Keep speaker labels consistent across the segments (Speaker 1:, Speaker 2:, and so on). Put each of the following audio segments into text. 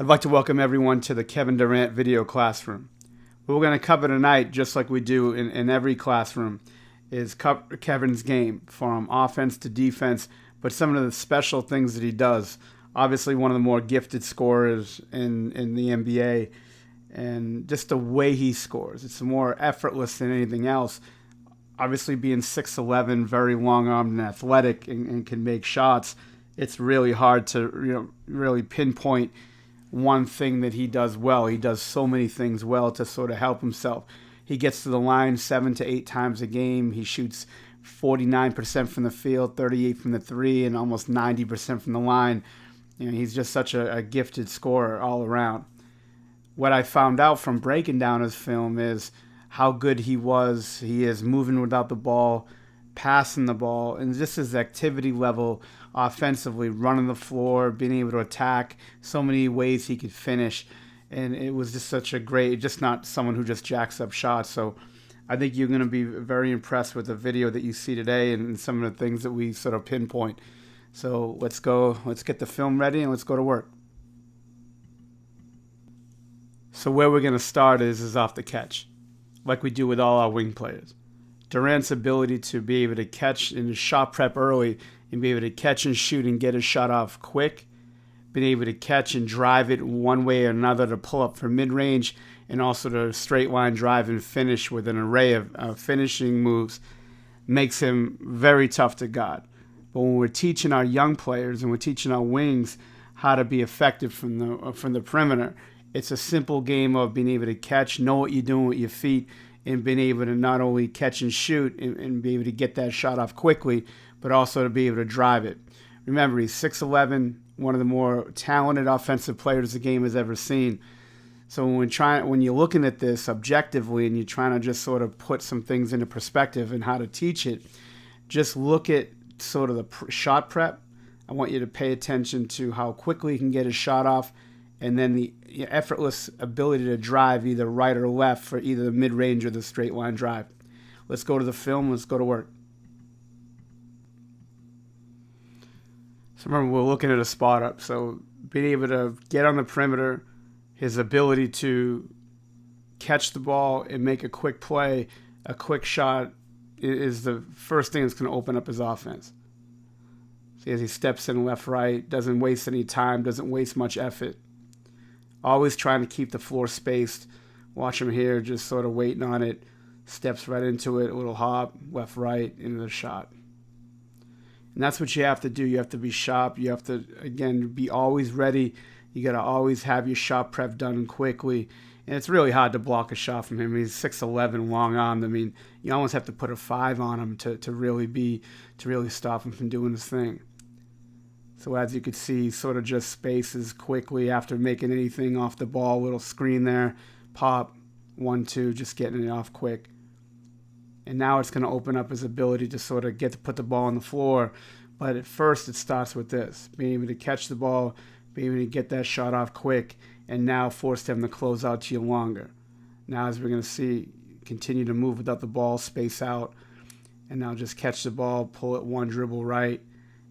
Speaker 1: I'd like to welcome everyone to the Kevin Durant video classroom. What we're going to cover tonight, just like we do in every classroom, is Kevin's game from offense to defense, but some of the special things that he does. Obviously, one of the more gifted scorers in the NBA, and just the way he scores. It's more effortless than anything else. Obviously, being 6'11", very long-armed and athletic, and can make shots, it's really hard to really pinpoint one thing that he does well. He does so many things well to sort of help himself. He gets to the line 7 to 8 times a game. He shoots 49% from the field, 38% from the three, and almost 90% from the line. He's just such a gifted scorer all around. What I found out from breaking down his film is how good he is moving without the ball, passing the ball, and just his activity level offensively, running the floor, being able to attack, so many ways he could finish. And it was just such a great, just not someone who just jacks up shots. So I think you're going to be very impressed with the video that you see today and some of the things that we sort of pinpoint. So let's get the film ready and let's go to work. So where we're going to start is off the catch, like we do with all our wing players. Durant's ability to be able to catch in his shot prep early and be able to catch and shoot and get his shot off quick, being able to catch and drive it one way or another to pull up for mid-range, and also to straight line drive and finish with an array of finishing moves makes him very tough to guard. But when we're teaching our young players and we're teaching our wings how to be effective from the perimeter, it's a simple game of being able to catch, know what you're doing with your feet, and being able to not only catch and shoot and be able to get that shot off quickly, but also to be able to drive it. Remember, he's 6'11", one of the more talented offensive players the game has ever seen. So when you're looking at this objectively and you're trying to just sort of put some things into perspective and how to teach it, just look at sort of the shot prep. I want you to pay attention to how quickly he can get his shot off, and then the effortless ability to drive either right or left for either the mid-range or the straight line drive. Let's go to the film. Let's go to work. So remember, we're looking at a spot up. So being able to get on the perimeter, his ability to catch the ball and make a quick play, a quick shot, is the first thing that's going to open up his offense. See, as he steps in left, right, doesn't waste any time, doesn't waste much effort. Always trying to keep the floor spaced. Watch him here, just sort of waiting on it. Steps right into it, a little hop, left, right, into the shot. And that's what you have to do. You have to be sharp. You have to, again, be always ready. You got to always have your shot prep done quickly. And it's really hard to block a shot from him. He's 6'11", long armed. I mean, you almost have to put a 5 on him to really stop him from doing his thing. So as you could see, sort of just spaces quickly after making anything off the ball. Little screen there, pop, 1-2, just getting it off quick. And now it's going to open up his ability to sort of get to put the ball on the floor. But at first it starts with this, being able to catch the ball, being able to get that shot off quick, and now force them to close out to you longer. Now, as we're going to see, continue to move without the ball, space out, and now just catch the ball, pull it one dribble right,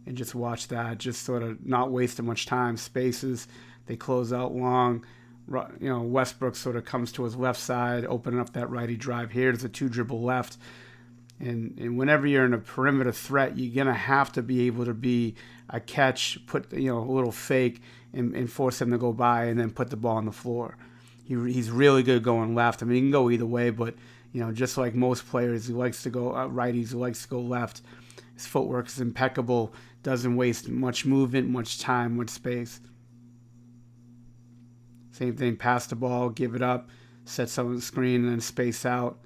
Speaker 1: and just watch that, just sort of not wasting much time. Spaces, they close out long. Westbrook sort of comes to his left side, opening up that righty drive. Here's a 2-dribble left. And whenever you're in a perimeter threat, you're going to have to be able to be a catch, put a little fake, and force him to go by and then put the ball on the floor. He's really good going left. I mean, he can go either way, but just like most players, he likes to go righties, he likes to go left. His footwork is impeccable, doesn't waste much movement, much time, much space. Same thing, pass the ball, give it up, set some of the screen, and then space out.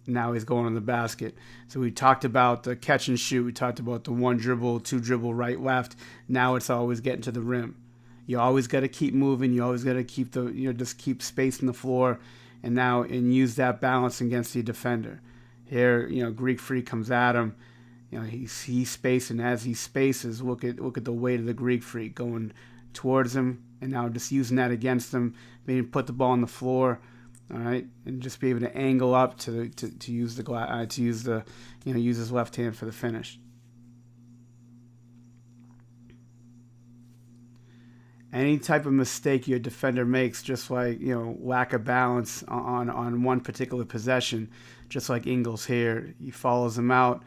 Speaker 1: Now he's going on the basket. So we talked about the catch and shoot. We talked about the 1-dribble, 2-dribble, right, left. Now it's always getting to the rim. You always got to keep moving. You always got to keep just keep space in the floor, and use that balance against the defender. Here, Greek Freak comes at him. He's spacing. As he spaces, look at the weight of the Greek Freak going towards him, and now just using that against him, maybe put the ball on the floor, all right, and just be able to angle up to use use his left hand for the finish. Any type of mistake your defender makes, just like, lack of balance on one particular possession, just like Ingles here, he follows him out,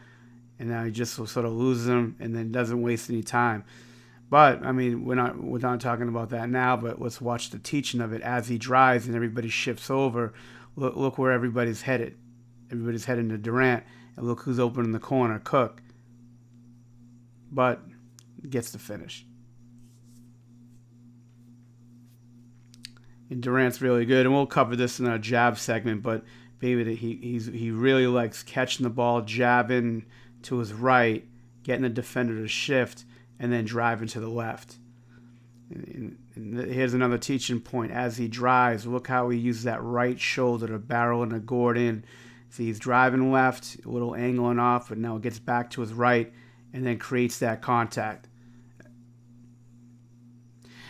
Speaker 1: and now he just sort of loses him and then doesn't waste any time. But I mean, we're not talking about that now. But let's watch the teaching of it as he drives and everybody shifts over. Look where everybody's headed. Everybody's heading to Durant, and look who's open in the corner, Cook. But gets the finish. And Durant's really good, and we'll cover this in our jab segment. But baby, he really likes catching the ball, jabbing to his right, getting the defender to shift, and then driving to the left. And here's another teaching point. As he drives, look how he uses that right shoulder to barrel and a gourd in. See, he's driving left, a little angling off, but now it gets back to his right and then creates that contact.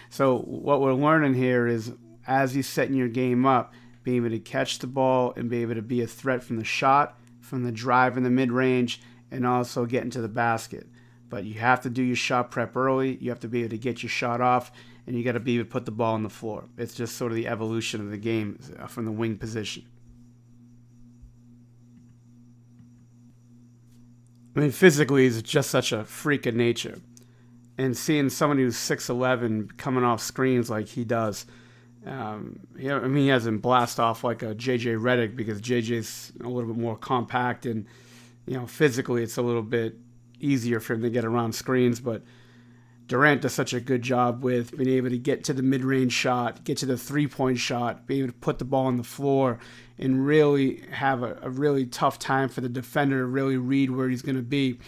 Speaker 1: So what we're learning here is, as you're setting your game up, being able to catch the ball and be able to be a threat from the shot, from the drive in the mid-range, and also getting to the basket. But you have to do your shot prep early. You have to be able to get your shot off, and you got to be able to put the ball on the floor. It's just sort of the evolution of the game from the wing position. I mean, physically, he's just such a freak of nature. And seeing somebody who's 6'11" coming off screens like he does, he hasn't blast off like a JJ Redick, because JJ's a little bit more compact, and physically it's a little bit easier for him to get around screens. But Durant does such a good job with being able to get to the mid-range shot, get to the three-point shot, be able to put the ball on the floor, and really have a really tough time for the defender to really read where he's going to be.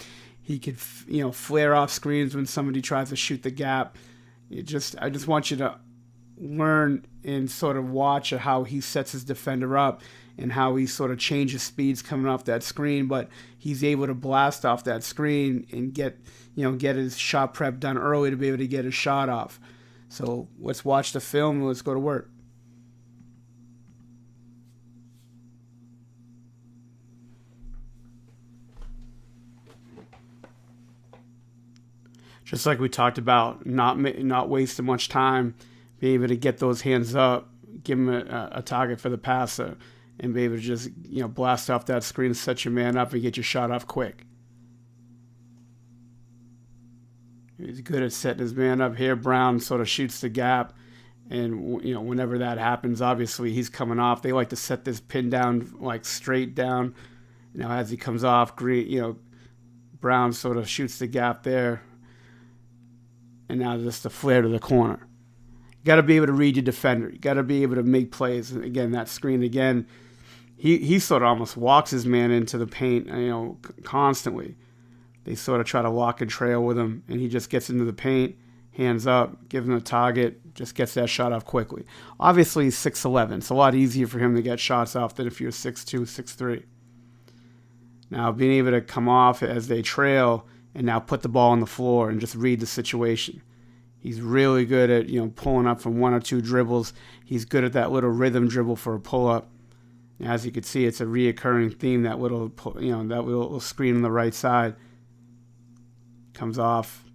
Speaker 1: He could, flare off screens when somebody tries to shoot the gap. I just want you to learn and sort of watch how he sets his defender up and how he sort of changes speeds coming off that screen, but he's able to blast off that screen and get his shot prep done early to be able to get his shot off. So let's watch the film and let's go to work. Just like we talked about, not wasting much time, be able to get those hands up, give him a target for the passer, and be able to just blast off that screen, set your man up, and get your shot off quick. He's good at setting his man up here. Brown sort of shoots the gap, and whenever that happens, obviously he's coming off. They like to set this pin down like straight down. As he comes off, Brown sort of shoots the gap there, and now just the flare to the corner. You got to be able to read your defender. You got to be able to make plays. And again, that screen again, he sort of almost walks his man into the paint, constantly. They sort of try to lock and trail with him, and he just gets into the paint, hands up, gives him a target, just gets that shot off quickly. Obviously, he's 6'11". It's a lot easier for him to get shots off than if you're 6'2", 6'3". Now, being able to come off as they trail and now put the ball on the floor and just read the situation. He's really good at, pulling up from one or two dribbles. He's good at that little rhythm dribble for a pull-up. As you can see, it's a reoccurring theme, that little screen on the right side. Comes off,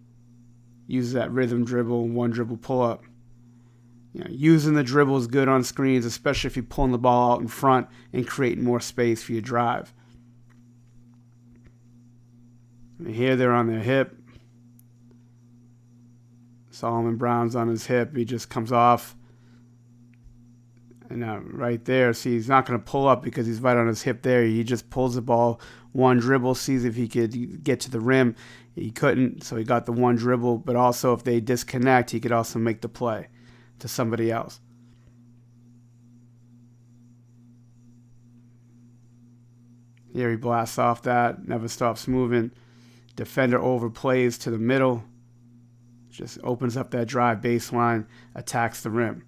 Speaker 1: uses that rhythm dribble, one dribble pull-up. Using the dribble is good on screens, especially if you're pulling the ball out in front and creating more space for your drive. And here they're on their hip. Solomon Brown's on his hip. He just comes off. And right there, see, he's not going to pull up because he's right on his hip there. He just pulls the ball, one dribble, sees if he could get to the rim. He couldn't, so he got the one dribble. But also, if they disconnect, he could also make the play to somebody else. Here he blasts off that, never stops moving. Defender overplays to the middle. Just opens up that drive baseline, attacks the rim.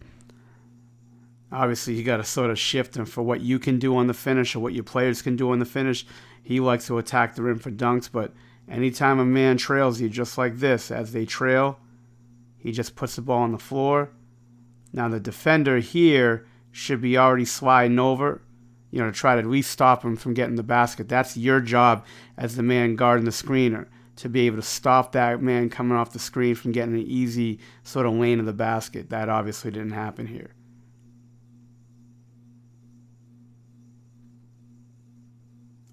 Speaker 1: Obviously, you got to sort of shift him for what you can do on the finish or what your players can do on the finish. He likes to attack the rim for dunks, but anytime a man trails you, just like this, as they trail, he just puts the ball on the floor. Now, the defender here should be already sliding over, to try to at least stop him from getting the basket. That's your job as the man guarding the screener, to be able to stop that man coming off the screen from getting an easy sort of lane of the basket. That obviously didn't happen here.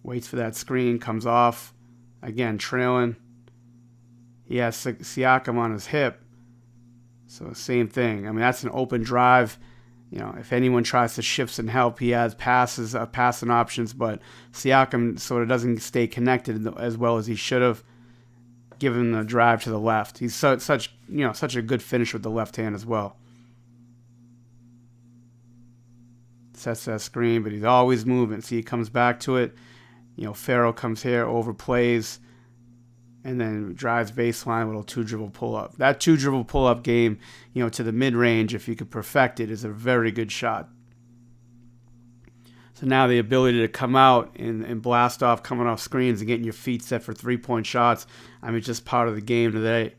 Speaker 1: Waits for that screen, comes off. Again, trailing. He has Siakam on his hip. So same thing. I mean, that's an open drive. If anyone tries to shift and help, he has passing options, but Siakam sort of doesn't stay connected as well as he should have, given the drive to the left. He's such a good finish with the left hand as well. Sets that screen, but he's always moving. See, he comes back to it. Farrell comes here, overplays, and then drives baseline with a 2-dribble pull-up. That 2-dribble pull-up game, to the mid-range, if you could perfect it, is a very good shot. So now the ability to come out and blast off, coming off screens and getting your feet set for three-point shots, just part of the game today.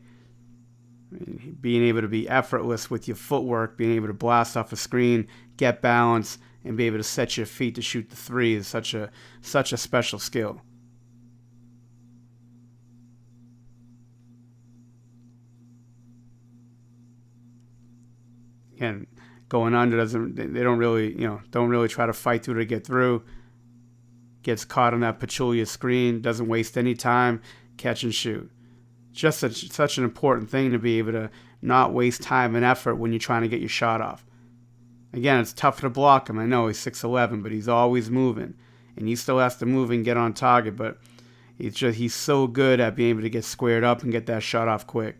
Speaker 1: Being able to be effortless with your footwork, being able to blast off a screen, get balance, and be able to set your feet to shoot the three is such a special skill. Again, going under they don't really try to fight through to get through. Gets caught on that Pachulia screen, doesn't waste any time, catch and shoot. Just such an important thing to be able to not waste time and effort when you're trying to get your shot off. Again, it's tough to block him. I know he's 6'11", but he's always moving. And he still has to move and get on target, but he's so good at being able to get squared up and get that shot off quick.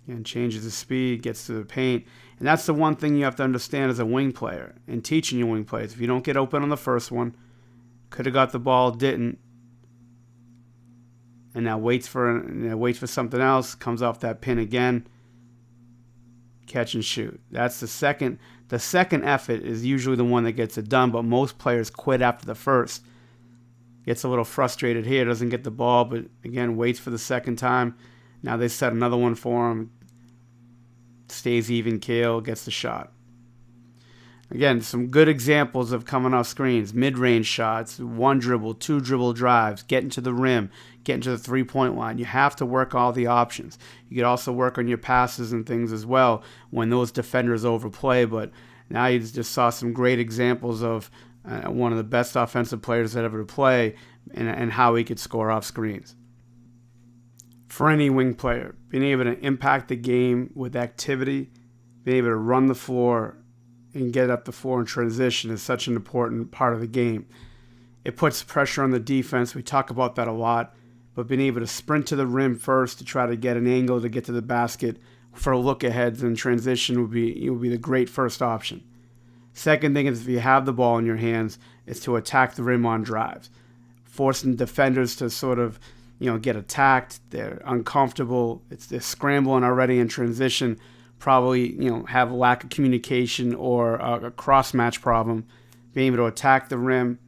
Speaker 1: And changes the speed, gets to the paint. And that's the one thing you have to understand as a wing player and teaching your wing players. If you don't get open on the first one, could have got the ball, didn't, and now waits for something else, comes off that pin again, catch and shoot. That's the second. The second effort is usually the one that gets it done, but most players quit after the first. Gets a little frustrated here, doesn't get the ball, but again, waits for the second time. Now they set another one for him. Stays even keel, gets the shot. Again, some good examples of coming off screens, mid-range shots, 1-dribble, 2-dribble drives, getting to the rim, getting to the three-point line. You have to work all the options. You could also work on your passes and things as well when those defenders overplay, but now you just saw some great examples of one of the best offensive players that ever to play and how he could score off screens. For any wing player, being able to impact the game with activity, being able to run the floor and get up the floor in transition is such an important part of the game. It puts pressure on the defense. We talk about that a lot, but being able to sprint to the rim first to try to get an angle to get to the basket for look-aheads and transition would be the great first option. Second thing is, if you have the ball in your hands, is to attack the rim on drives, forcing defenders to sort of get attacked. They're uncomfortable. They're scrambling already in transition. Probably have a lack of communication or a cross match problem. Being able to attack the rim.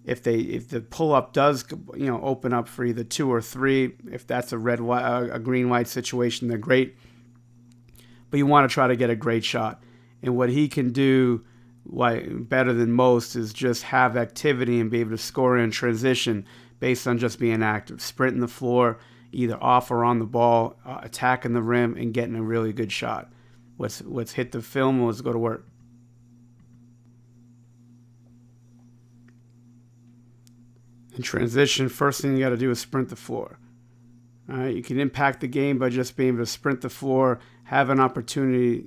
Speaker 1: If the pull up does open up for either 2 or 3, if that's a green white situation, they're great. But you want to try to get a great shot. And what he can do better than most is just have activity and be able to score in transition based on just being active, sprinting the floor, either off or on the ball, attacking the rim, and getting a really good shot. Let's hit the film and let's go to work. In transition, first thing you got to do is sprint the floor. All right, you can impact the game by just being able to sprint the floor, have an opportunity.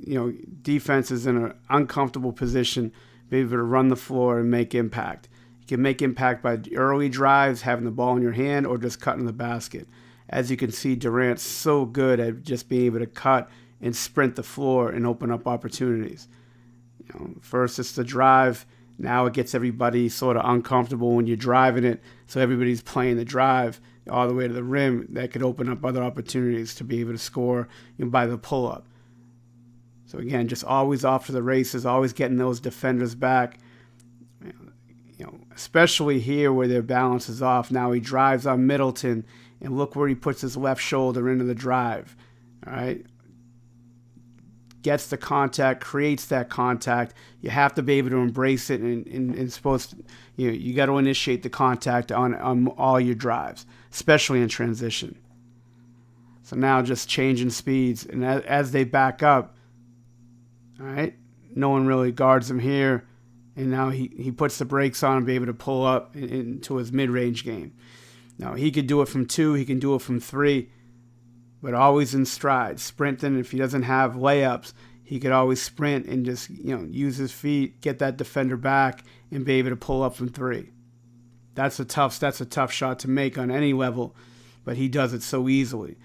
Speaker 1: Defense is in an uncomfortable position, be able to run the floor and make impact. You can make impact by early drives, having the ball in your hand, or just cutting the basket. As you can see, Durant's so good at just being able to cut and sprint the floor and open up opportunities. First it's the drive. Now it gets everybody sort of uncomfortable when you're driving it, so everybody's playing the drive all the way to the rim. That could open up other opportunities to be able to score by the pull-up. So again, just always off to the races, always getting those defenders back. Especially here where their balance is off. Now he drives on Middleton, and look where he puts his left shoulder into the drive. All right, gets the contact, creates that contact. You have to be able to embrace it, and supposed to, you got to initiate the contact on all your drives, especially in transition. So now just changing speeds, and as they back up, all right, no one really guards him here, and now he puts the brakes on and be able to pull up into his mid-range game. Now he could do it from 2, he can do it from 3, but always in stride, sprinting. If he doesn't have layups, he could always sprint and just use his feet, get that defender back, and be able to pull up from 3. That's a tough shot to make on any level, but he does it so easily.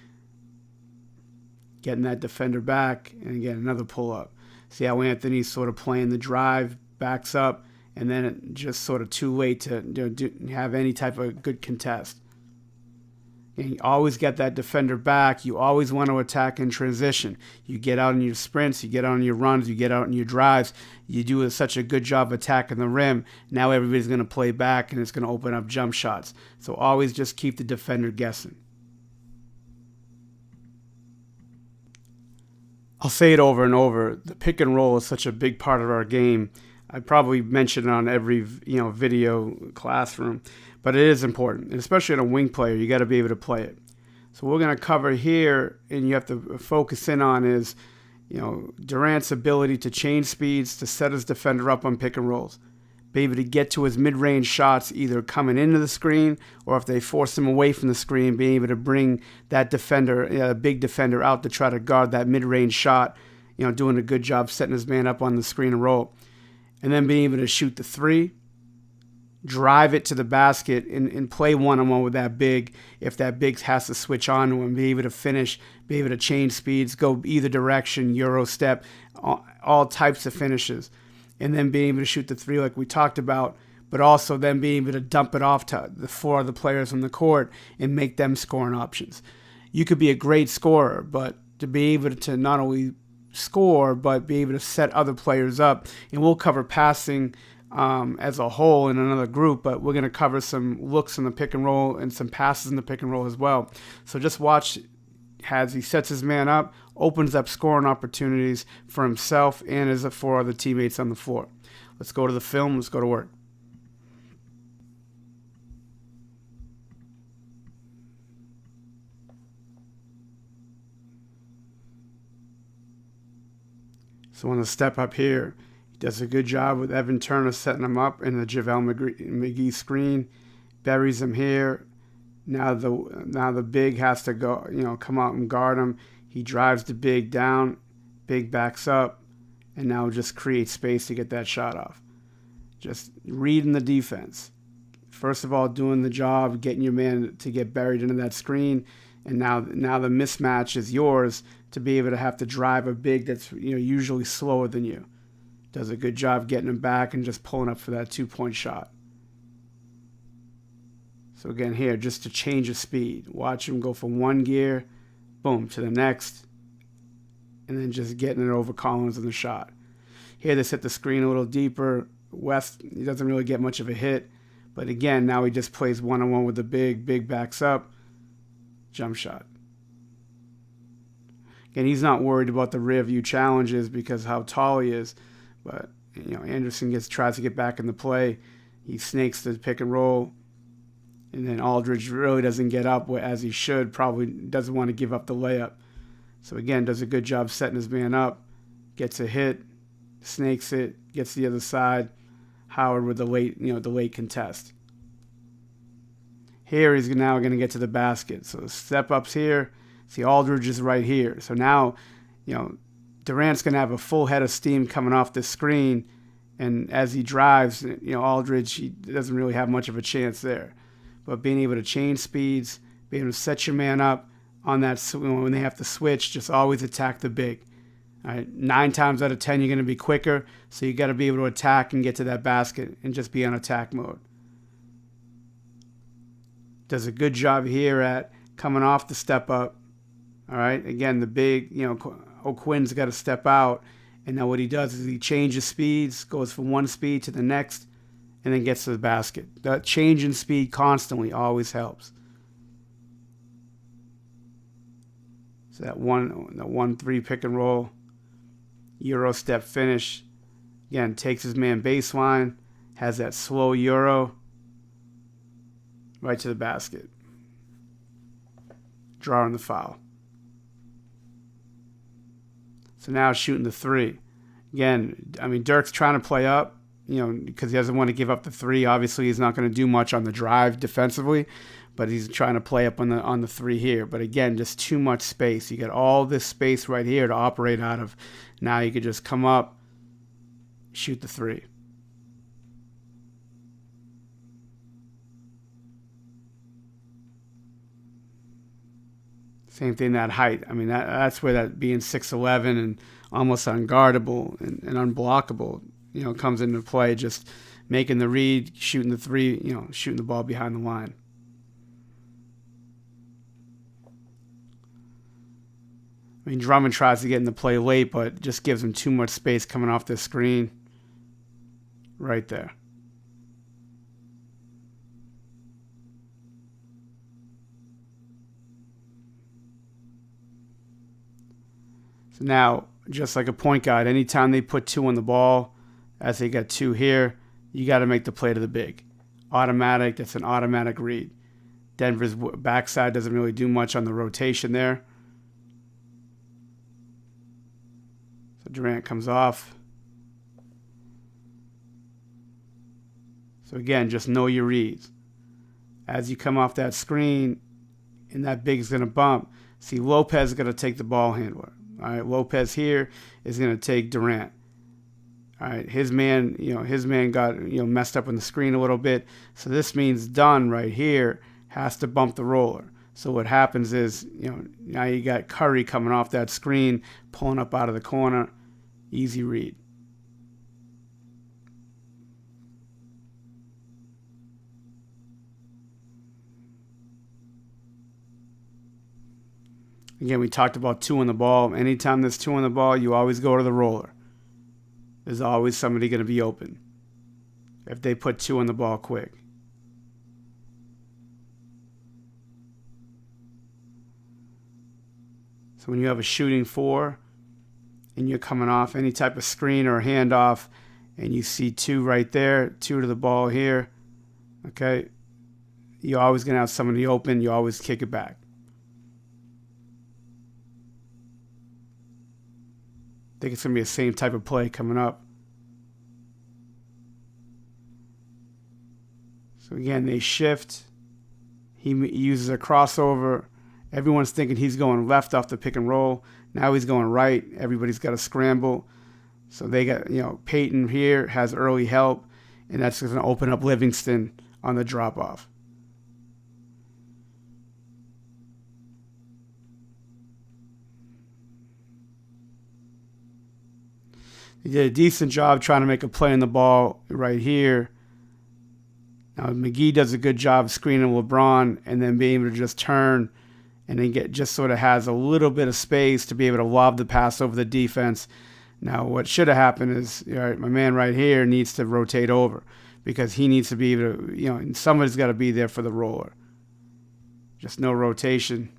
Speaker 1: Getting that defender back, and again another pull up. See how Anthony's sort of playing the drive, backs up, and then it just sort of too late to have any type of good contest. And you always get that defender back. You always want to attack in transition. You get out in your sprints, you get out in your runs, you get out in your drives. You do such a good job attacking the rim. Now everybody's going to play back, and it's going to open up jump shots. So always just keep the defender guessing. I'll say it over and over. The pick and roll is such a big part of our game. I probably mention it on every video classroom, but it is important, and especially in a wing player, you got to be able to play it. So what we're going to cover here, and you have to focus in on, is Durant's ability to change speeds, to set his defender up on pick and rolls, be able to get to his mid-range shots, either coming into the screen or if they force him away from the screen, being able to bring that defender, a big defender, out to try to guard that mid-range shot. Doing a good job setting his man up on the screen and roll. And then being able to shoot the 3, drive it to the basket, and play one-on-one with that big. If that big has to switch on to him, be able to finish, be able to change speeds, go either direction, Euro step, all types of finishes. And then being able to shoot the 3 like we talked about, but also then being able to dump it off to the 4 other players on the court and make them scoring options. You could be a great scorer, but to be able to not only score, but be able to set other players up. And we'll cover passing as a whole in another group, but we're going to cover some looks in the pick and roll and some passes in the pick and roll as well. So just watch as he sets his man up, opens up scoring opportunities for himself and his 4 other teammates on the floor. Let's go to the film. Let's go to work. So on the step up here, he does a good job with Evan Turner setting him up in the JaVale McGee screen, buries him here. Now the big has to go, come out and guard him. He drives the big down, big backs up, and now just creates space to get that shot off. Just reading the defense. First of all, doing the job, getting your man to get buried into that screen, and now the mismatch is yours to be able to have to drive a big that's usually slower than you. Does a good job getting him back and just pulling up for that 2-point shot. So again here, just to change the speed. Watch him go from one gear, boom, to the next, and then just getting it over Collins in the shot. Here they set the screen a little deeper. West, he doesn't really get much of a hit, but again, now he just plays one-on-one with the big backs up, jump shot. And he's not worried about the rear view challenges because how tall he is. But Anderson tries to get back in the play. He snakes the pick and roll. And then Aldridge really doesn't get up as he should. Probably doesn't want to give up the layup. So again, does a good job setting his man up. Gets a hit. Snakes it. Gets the other side. Howard with the late contest. Here he's now going to get to the basket. So step ups here. See, Aldridge is right here. So now, Durant's going to have a full head of steam coming off the screen. And as he drives, Aldridge, he doesn't really have much of a chance there. But being able to change speeds, being able to set your man up on that, when they have to switch, just always attack the big. All right? 9 times out of 10, you're going to be quicker. So you got to be able to attack and get to that basket and just be on attack mode. Does a good job here at coming off the step up. All right, again, the big, O'Quinn's got to step out. And now what he does is he changes speeds, goes from one speed to the next, and then gets to the basket. That change in speed constantly always helps. So that 1-3 pick and roll. Euro step finish. Again, takes his man baseline, has that slow Euro right to the basket. Drawing the foul. So now shooting the three. Again, I mean, Dirk's trying to play up, because he doesn't want to give up the three. Obviously, he's not going to do much on the drive defensively, but he's trying to play up on the three here. But again, just too much space. You got all this space right here to operate out of. Now you could just come up, shoot the three. Same thing, that height. I mean, that's where that being 6'11" and almost unguardable and unblockable, comes into play. Just making the read, shooting the three, shooting the ball behind the line. I mean, Drummond tries to get into play late, but just gives him too much space coming off this screen. Right there. So now, just like a point guard, anytime they put two on the ball, as they got two here, you got to make the play to the big. Automatic, that's an automatic read. Denver's backside doesn't really do much on the rotation there. So Durant comes off. So again, just know your reads. As you come off that screen, and that big is going to bump, see Lopez is going to take the ball handler. All right, Lopez here is going to take Durant. All right, his man got messed up on the screen a little bit. So this means Dunn right here has to bump the roller. So what happens is, now you got Curry coming off that screen, pulling up out of the corner. Easy read. Again, we talked about two on the ball. Anytime there's two on the ball, you always go to the roller. There's always somebody going to be open if they put two on the ball quick. So when you have a shooting four and you're coming off any type of screen or handoff and you see two right there, two to the ball here, okay, you're always going to have somebody open. You always kick it back. I think it's going to be the same type of play coming up. So again, they shift. He uses a crossover. Everyone's thinking he's going left off the pick and roll. Now he's going right. Everybody's got to scramble. So they got, Peyton here has early help, and that's going to open up Livingston on the drop off. He did a decent job trying to make a play on the ball right here. Now McGee does a good job screening LeBron and then being able to just turn and then just sort of has a little bit of space to be able to lob the pass over the defense. Now what should have happened is, my man right here needs to rotate over because he needs to be able to, and somebody's got to be there for the roller. Just no rotation.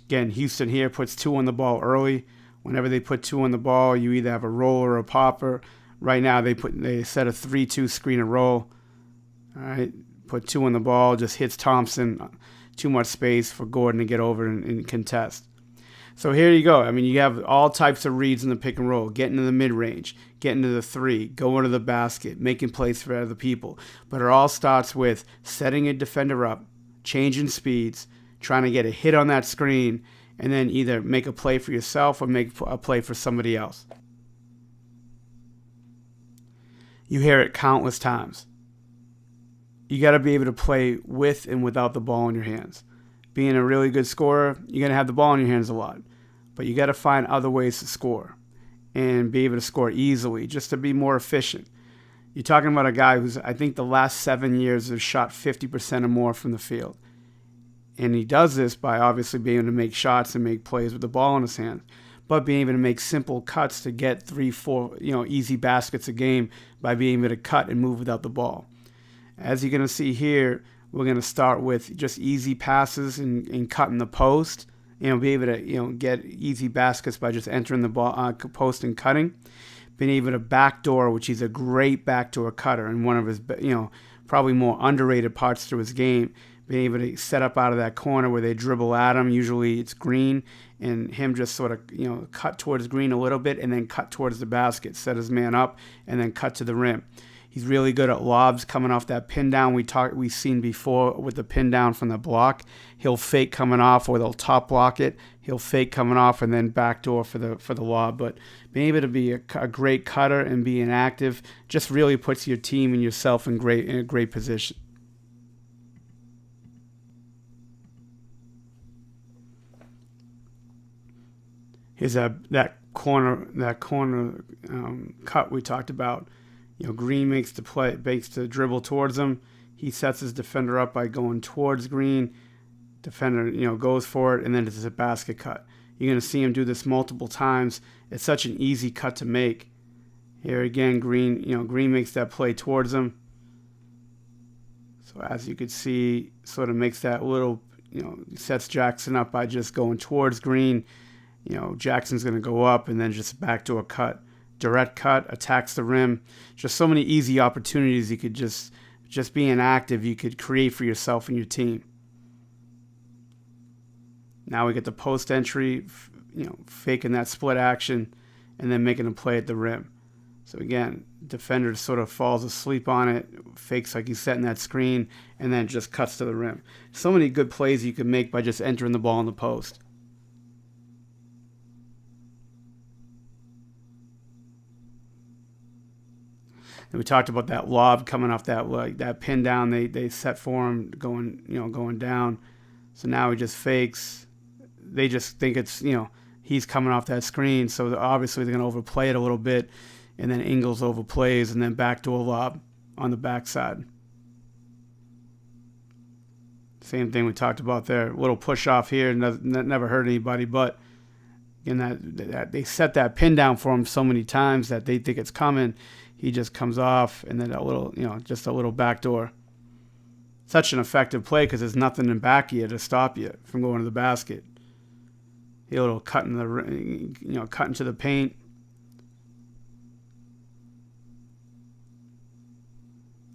Speaker 1: Again, Houston here puts two on the ball early. Whenever they put two on the ball, you either have a roller or a popper. Right now, they set a 3-2 screen and roll. All right, put two on the ball, just hits Thompson. Too much space for Gordon to get over and contest. So here you go. I mean, you have all types of reads in the pick and roll. Getting to the mid-range, getting to the three, going to the basket, making plays for other people. But it all starts with setting a defender up, changing speeds, trying to get a hit on that screen, and then either make a play for yourself or make a play for somebody else. You hear it countless times. You got to be able to play with and without the ball in your hands. Being a really good scorer, you're going to have the ball in your hands a lot. But you got to find other ways to score and be able to score easily just to be more efficient. You're talking about a guy who's, I think, the last 7 years has shot 50% or more from the field. And he does this by obviously being able to make shots and make plays with the ball in his hands. but being able to make simple cuts to get 3, 4, easy baskets a game by being able to cut and move without the ball. As you're going to see here, we're going to start with just easy passes and cutting the post. Be able to get easy baskets by just entering the ball post and cutting. Being able to backdoor, which he's a great backdoor cutter, and one of his probably more underrated parts to his game. Being able to set up out of that corner where they dribble at him. Usually it's green, and him just sort of cut towards green a little bit and then cut towards the basket, set his man up, and then cut to the rim. He's really good at lobs coming off that pin down we've seen before with the pin down from the block. He'll fake coming off, or they'll top block it. He'll fake coming off and then backdoor for the lob. But being able to be a great cutter and being active just really puts your team and yourself in a great position. Here's that corner cut we talked about. Green makes the dribble towards him. He sets his defender up by going towards Green. Defender, goes for it, and then it's a basket cut. You're going to see him do this multiple times. It's such an easy cut to make. Here again, Green makes that play towards him. So as you could see, sort of makes that little, sets Jackson up by just going towards Green. Jackson's going to go up and then just back to a cut. Direct cut, attacks the rim. Just so many easy opportunities you could just being active, you could create for yourself and your team. Now we get the post entry, faking that split action and then making a play at the rim. So again, defender sort of falls asleep on it, fakes like he's setting that screen, and then just cuts to the rim. So many good plays you can make by just entering the ball in the post. And we talked about that lob coming off that pin down they set for him going down. So now he just fakes. They just think it's he's coming off that screen, so obviously they're going to overplay it a little bit, and then Ingles overplays and then backdoor lob on the backside. Same thing we talked about there. A little push off here, never hurt anybody, but in that they set that pin down for him so many times that they think it's coming. He just comes off, and then just a little backdoor. Such an effective play because there's nothing in back of you to stop you from going to the basket. A little cut into the paint.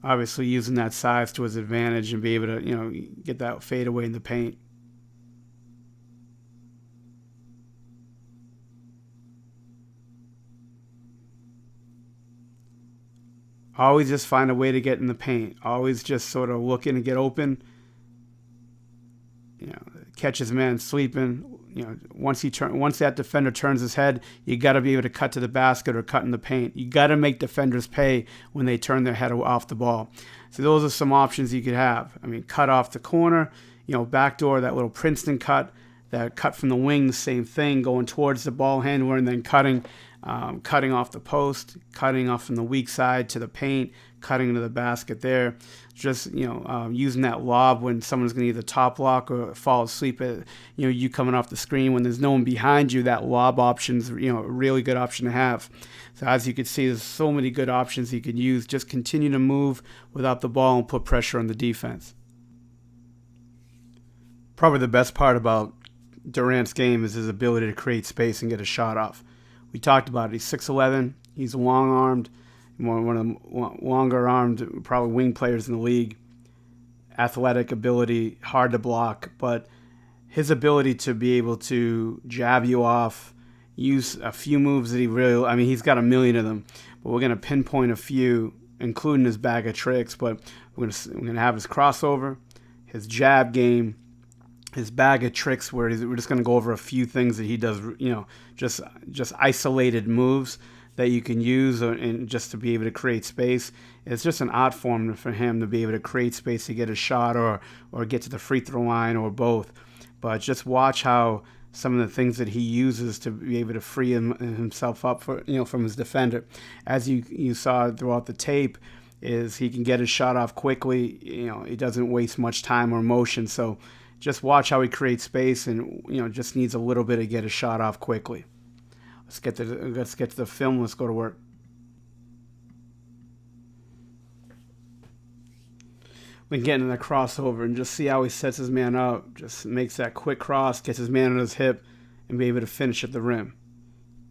Speaker 1: Obviously, using that size to his advantage and be able to get that fade away in the paint. Always just find a way to get in the paint. Always just sort of looking to get open. Catch his man sleeping. Once that defender turns his head, you got to be able to cut to the basket or cut in the paint. You got to make defenders pay when they turn their head off the ball. So those are some options you could have. Cut off the corner, backdoor, that little Princeton cut, that cut from the wing, the same thing, going towards the ball handler and then cutting off the post, cutting off from the weak side to the paint, cutting into the basket there. Just, using that lob when someone's going to either top block or fall asleep at, you coming off the screen. When there's no one behind you, that lob option's, a really good option to have. So as you can see, there's so many good options you can use. Just continue to move without the ball and put pressure on the defense. Probably the best part about Durant's game is his ability to create space and get a shot off. We talked about it. He's 6'11". He's long-armed, one of the longer-armed, probably wing players in the league. Athletic ability, hard to block, but his ability to be able to jab you off, use a few moves that he's got a million of them, but we're going to pinpoint a few, including his bag of tricks. But we're going to have his crossover, his jab game, his bag of tricks, where we're just going to go over a few things that he does, just isolated moves that you can use and just to be able to create space. It's just an art form for him to be able to create space to get a shot or get to the free throw line or both. But just watch how some of the things that he uses to be able to free himself up from his defender. As you saw throughout the tape, is he can get his shot off quickly. He doesn't waste much time or motion. So just watch how he creates space and just needs a little bit to get a shot off quickly. Let's get to the film. Let's go to work. We can get into the crossover and just see how he sets his man up. Just makes that quick cross, gets his man on his hip, and be able to finish at the rim.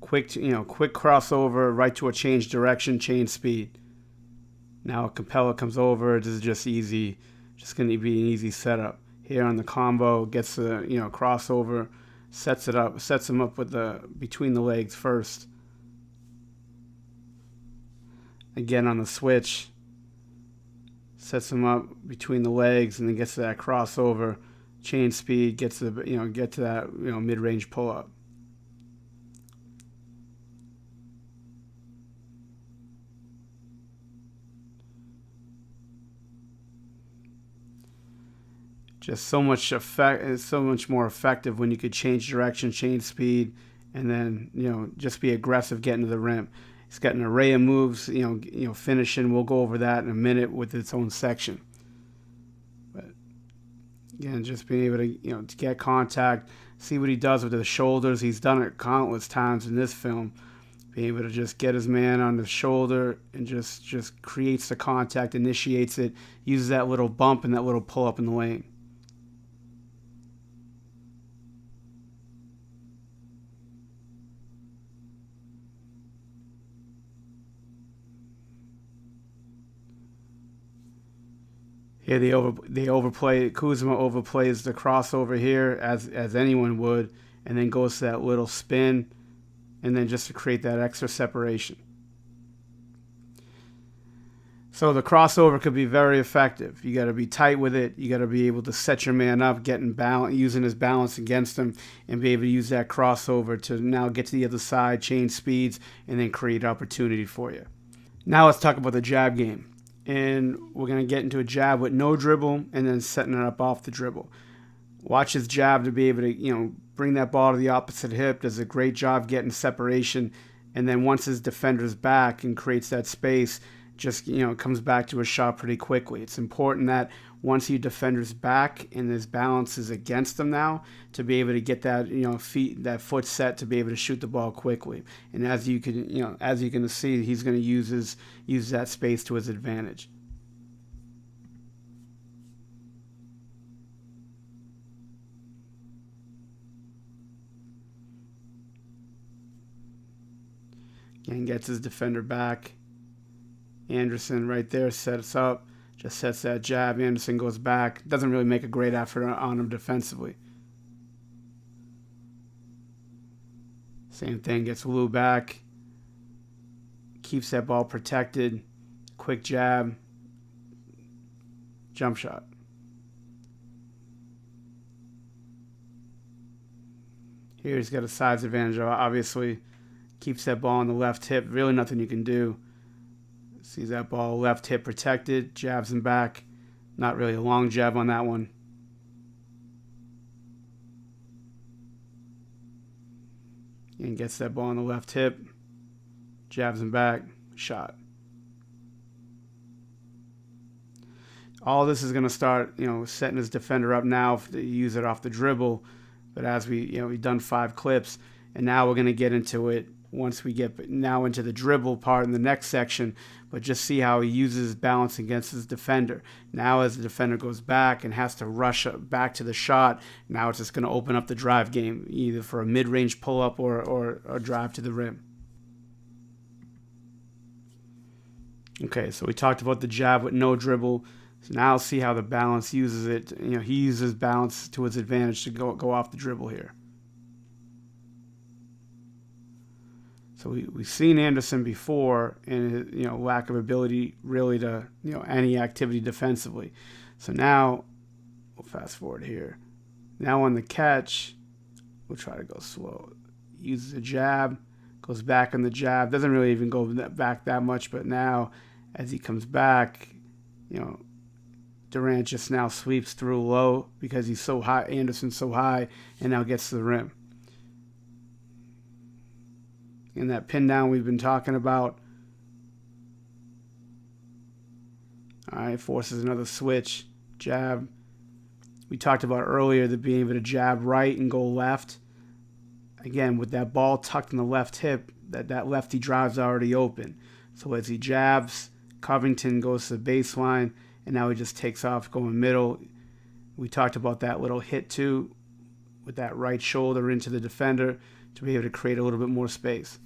Speaker 1: Quick crossover right to a change direction, change speed. Now Capella comes over. This is just easy. Just going to be an easy setup. Here on the combo, gets the crossover, sets him up with the between the legs first. Again on the switch, sets him up between the legs, and then gets to that crossover, chain speed, get to that mid-range pull up. Just so much effect. It's so much more effective when you could change direction, change speed, and then just be aggressive getting to the rim. It's got an array of moves, finishing. We'll go over that in a minute with its own section. But again, just being able to get contact, see what he does with the shoulders. He's done it countless times in this film. Being able to just get his man on the shoulder and just creates the contact, initiates it, uses that little bump and that little pull up in the lane. Here they overplay. Kuzma overplays the crossover here as anyone would, and then goes to that little spin, and then just to create that extra separation. So the crossover could be very effective. You got to be tight with it. You got to be able to set your man up, getting balance, using his balance against him, and be able to use that crossover to now get to the other side, change speeds, and then create opportunity for you. Now let's talk about the jab game. And we're going to get into a jab with no dribble and then setting it up off the dribble. Watch his jab to be able to, bring that ball to the opposite hip. Does a great job getting separation. And then once his defender's back and creates that space, just, comes back to a shot pretty quickly. It's important that once your defender's back and his balance is against him now, to be able to get that, that foot set to be able to shoot the ball quickly. And as you can see, he's going to use that space to his advantage. Again, gets his defender back. Anderson right there sets up. Just sets that jab. Anderson goes back. Doesn't really make a great effort on him defensively. Same thing. Gets Lou back. Keeps that ball protected. Quick jab. Jump shot. Here he's got a size advantage. Obviously, keeps that ball on the left hip. Really nothing you can do. Sees that ball left hip protected, jabs him back. Not really a long jab on that one. And gets that ball on the left hip, jabs him back, shot. All this is going to start, setting his defender up now to use it off the dribble. But as we've done 5 clips, and now we're going to get into it once we get now into the dribble part in the next section. But just see how he uses his balance against his defender. Now as the defender goes back and has to rush back to the shot, now it's just going to open up the drive game, either for a mid-range pull-up or a drive to the rim. Okay, so we talked about the jab with no dribble. So now see how the balance uses it. He uses balance to his advantage to go off the dribble here. So we've seen Anderson before and his lack of ability really to any activity defensively. So now we'll fast forward here. Now on the catch, we'll try to go slow. Uses a jab, goes back on the jab. Doesn't really even go back that much, but now as he comes back, Durant just now sweeps through low because he's so high. Anderson's so high, and now gets to the rim. And that pin down we've been talking about. All right, forces another switch, jab. We talked about earlier that being able to jab right and go left. again, with that ball tucked in the left hip, that lefty drive's already open. So as he jabs, Covington goes to the baseline, and now he just takes off going middle. We talked about that little hit too, with that right shoulder into the defender to be able to create a little bit more space.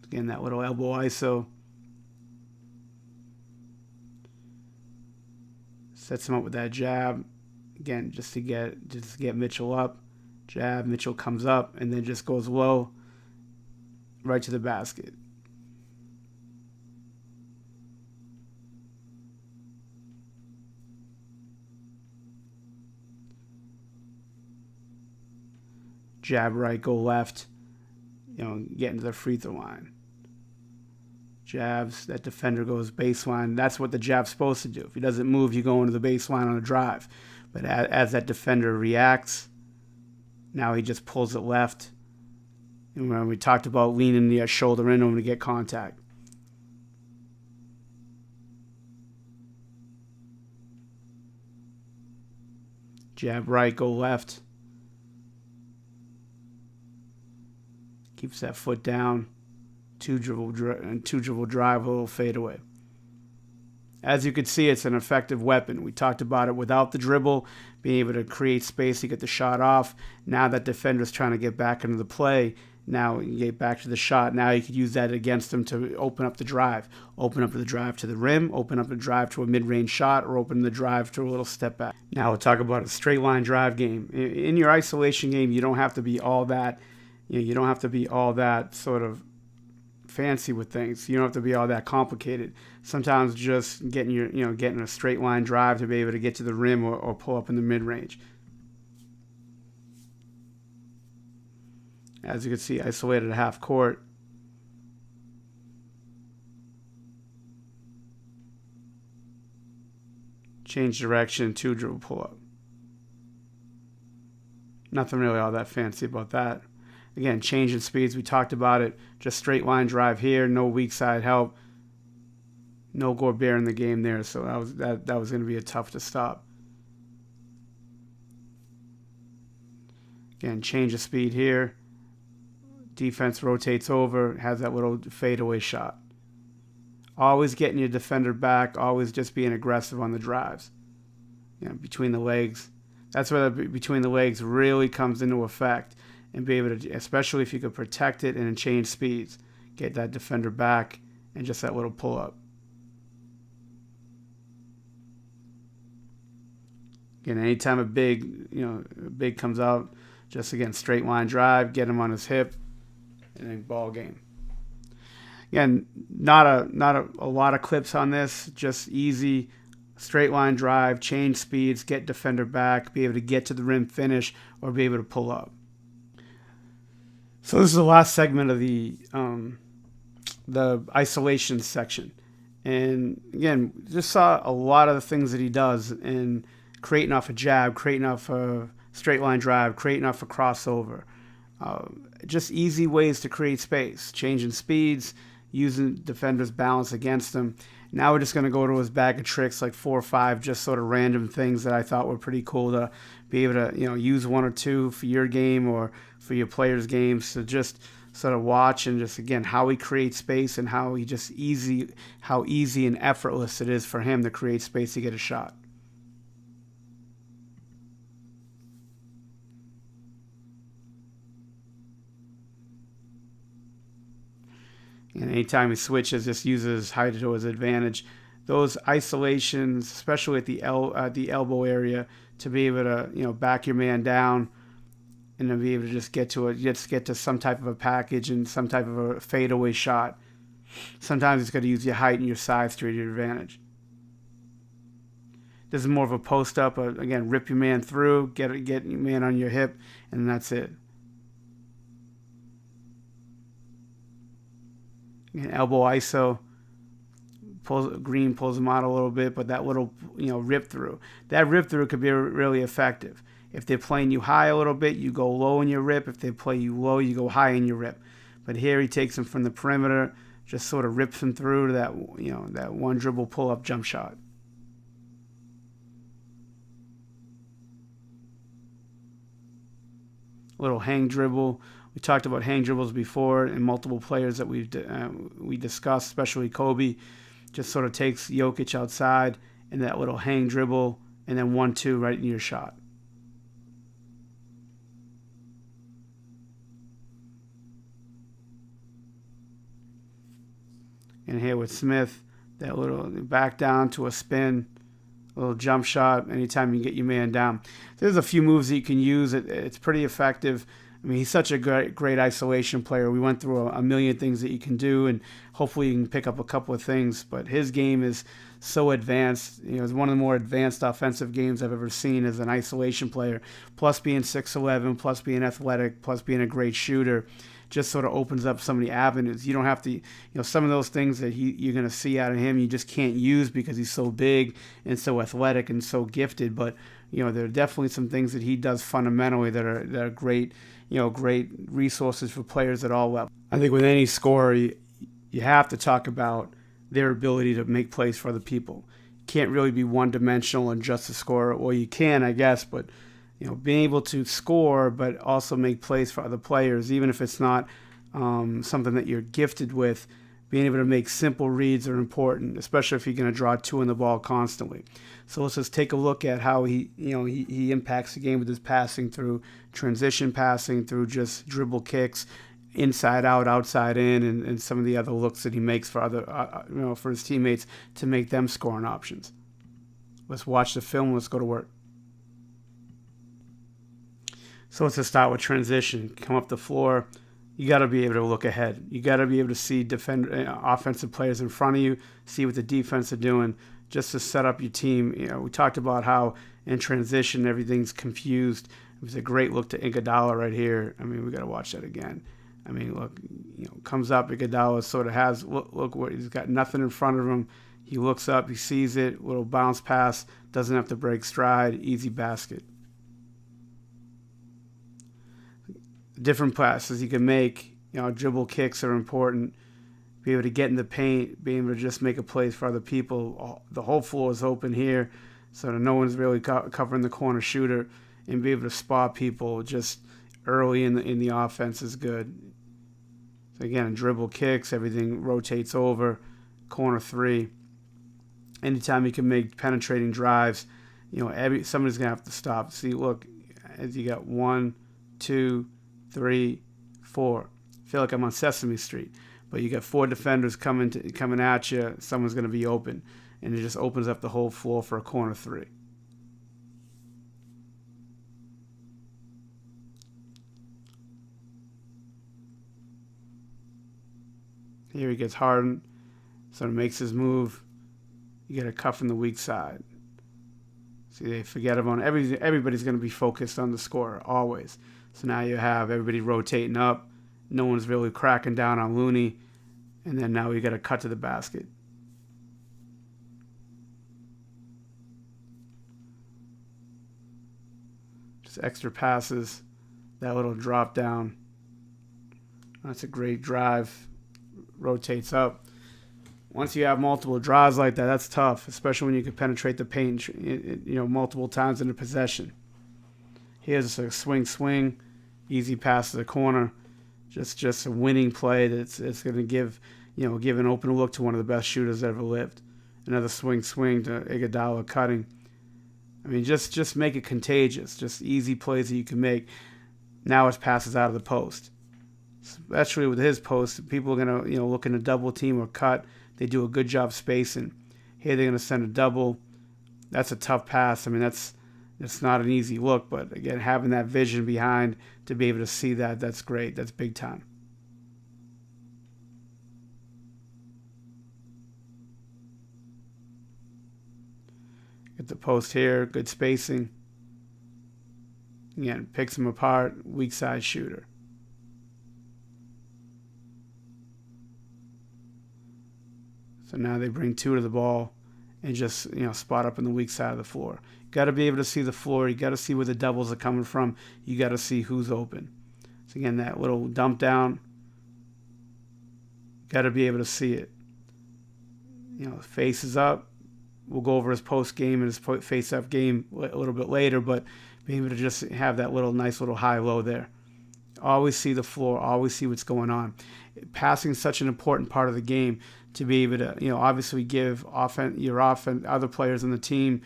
Speaker 1: Again, that little elbow ISO sets him up with that jab. Again, just to get Mitchell up. Jab, Mitchell comes up and then just goes low right to the basket. Jab right, go left, get into the free throw line. Jabs, that defender goes baseline. That's what the jab's supposed to do. If he doesn't move, you go into the baseline on a drive. But as that defender reacts, now he just pulls it left. And when we talked about leaning the shoulder into him to get contact. Jab right, go left. Keeps that foot down. Two dribble drive, a little fadeaway. As you can see, it's an effective weapon. We talked about it without the dribble, being able to create space to get the shot off. Now that defender's trying to get back into the play, now you get back to the shot. Now you could use that against them to open up the drive. Open up the drive to the rim, open up the drive to a mid-range shot, or open the drive to a little step back. Now we'll talk about a straight line drive game. In your isolation game, you don't have to be all that, you don't have to be all that sort of fancy with things. You don't have to be all that complicated. Sometimes just getting a straight line drive to be able to get to the rim or pull up in the mid-range. As you can see, isolated at half court. Change direction, 2-dribble pull up. Nothing really all that fancy about that. Again, changing speeds, we talked about it. Just straight line drive here, no weak side help. No Gobert in the game there, so that was going to be a tough to stop. Again, change of speed here. Defense rotates over, has that little fadeaway shot. Always getting your defender back, always just being aggressive on the drives. Between the legs. That's where the between the legs really comes into effect. And be able to, especially if you could protect it and change speeds, get that defender back and just that little pull up. Again, anytime a big comes out, just again straight line drive, get him on his hip, and then ball game. Again, not a lot of clips on this, just easy straight line drive, change speeds, get defender back, be able to get to the rim, finish, or be able to pull up. So this is the last segment of the isolation section. And again, just saw a lot of the things that he does in creating off a jab, creating off a straight line drive, creating off a crossover. Just easy ways to create space, changing speeds, using defenders' balance against them. Now we're just going to go to his bag of tricks, like 4 or 5, just sort of random things that I thought were pretty cool to be able to, use 1 or 2 for your game or for your players' games to just sort of watch and just, again, how he creates space and how easy and effortless it is for him to create space to get a shot. And anytime he switches, just uses height to his advantage. Those isolations, especially at the elbow area, to be able to back your man down, and to be able to just get to some type of a package and some type of a fadeaway shot. Sometimes it's going to use your height and your size to your advantage. This is more of a post up. Again, rip your man through, get your man on your hip, and that's it. Again, elbow ISO. Green pulls him out a little bit, but that little rip through. That rip through could be really effective. If they're playing you high a little bit, you go low in your rip. If they play you low, you go high in your rip. But here he takes him from the perimeter, just sort of rips him through to that 1 dribble pull up jump shot. little hang dribble. We talked about hang dribbles before, and multiple players that we discussed, especially Kobe, just sort of takes Jokic outside and that little hang dribble, and then 1-2 right in your shot. And here with Smith, that little back down to a spin, a little jump shot anytime you get your man down. There's a few moves that you can use. It's pretty effective. I mean, he's such a great isolation player. We went through a million things that you can do, and hopefully you can pick up a couple of things. But his game is so advanced. It's one of the more advanced offensive games I've ever seen as an isolation player. Plus being 6'11", plus being athletic, plus being a great shooter, just sort of opens up so many avenues. You don't have to, some of those things that you're going to see out of him, you just can't use because he's so big and so athletic and so gifted. But there are definitely some things that he does fundamentally that are great. Great resources for players at all levels. I think with any scorer, you have to talk about their ability to make plays for other people. You can't really be one-dimensional and just a scorer. Well, you can, I guess, but being able to score but also make plays for other players, even if it's not something that you're gifted with, being able to make simple reads are important, especially if you're going to draw two in the ball constantly. So let's just take a look at how he impacts the game with his passing through transition passing, through just dribble kicks, inside out, outside in, and some of the other looks that he makes for other, for his teammates to make them scoring options. Let's watch the film. Let's go to work. So let's just start with transition. Come up the floor. You got to be able to look ahead. You got to be able to see offensive players in front of you, see what the defense are doing, just to set up your team. We talked about how in transition everything's confused. It was a great look to Iguodala right here. I mean, we got to watch that again. I mean, look, comes up. Iguodala sort of has look what he's got nothing in front of him. He looks up, he sees it, little bounce pass, doesn't have to break stride, easy basket. Different passes you can make. Dribble kicks are important. Be able to get in the paint, be able to just make a play for other people. The whole floor is open here, so that no one's really covering the corner shooter, and be able to spot people just early in the offense is good. So again, dribble kicks, everything rotates over, corner three. Anytime you can make penetrating drives, somebody's gonna have to stop. See, look, as you got 1, 2, 3, 4. I feel like I'm on Sesame Street, but you got 4 defenders coming at you. Someone's going to be open, and it just opens up the whole floor for a corner three. Here he gets Harden, so it makes his move. You get a cuff in the weak side. See, they forget about everybody's going to be focused on the scorer always. So now you have everybody rotating up. No one's really cracking down on Looney. And then now we got to cut to the basket. Just extra passes. That little drop down. That's a great drive. Rotates up. Once you have multiple draws like that, that's tough, especially when you can penetrate the paint, multiple times in a possession. Here's a swing, easy pass to the corner, just a winning play that's going to give an open look to one of the best shooters that ever lived. Another swing to Iguodala cutting. I mean, just make it contagious. Just easy plays that you can make. Now it passes out of the post. Especially with his post, people are going to looking to double team or cut. They do a good job spacing. Here they're going to send a double. That's a tough pass. I mean, it's not an easy look, but again, having that vision behind to be able to see that's great. That's big time. Get the post here, good spacing. Again, picks him apart, weak side shooter. So now they bring 2 to the ball and just spot up in the weak side of the floor. You got to be able to see the floor. You got to see where the doubles are coming from. You got to see who's open. So again, that little dump down. Got to be able to see it. Face is up. We'll go over his post game and his face up game a little bit later, but be able to just have that nice little high low there. always see the floor, always see what's going on. Passing is such an important part of the game to be able to, obviously give other players on the team,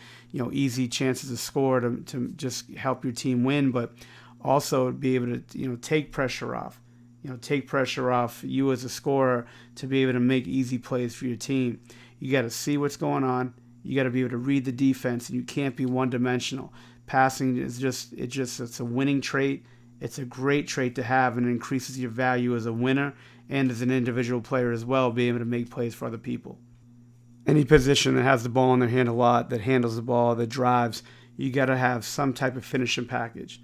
Speaker 1: easy chances to score to just help your team win, but also be able to, take pressure off. Take pressure off you as a scorer to be able to make easy plays for your team. You got to see what's going on. You got to be able to read the defense, and you can't be one-dimensional. Passing is it's a winning trait. It's a great trait to have, and it increases your value as a winner and as an individual player as well, being able to make plays for other people. Any position that has the ball in their hand a lot, that handles the ball, that drives, you got to have some type of finishing package.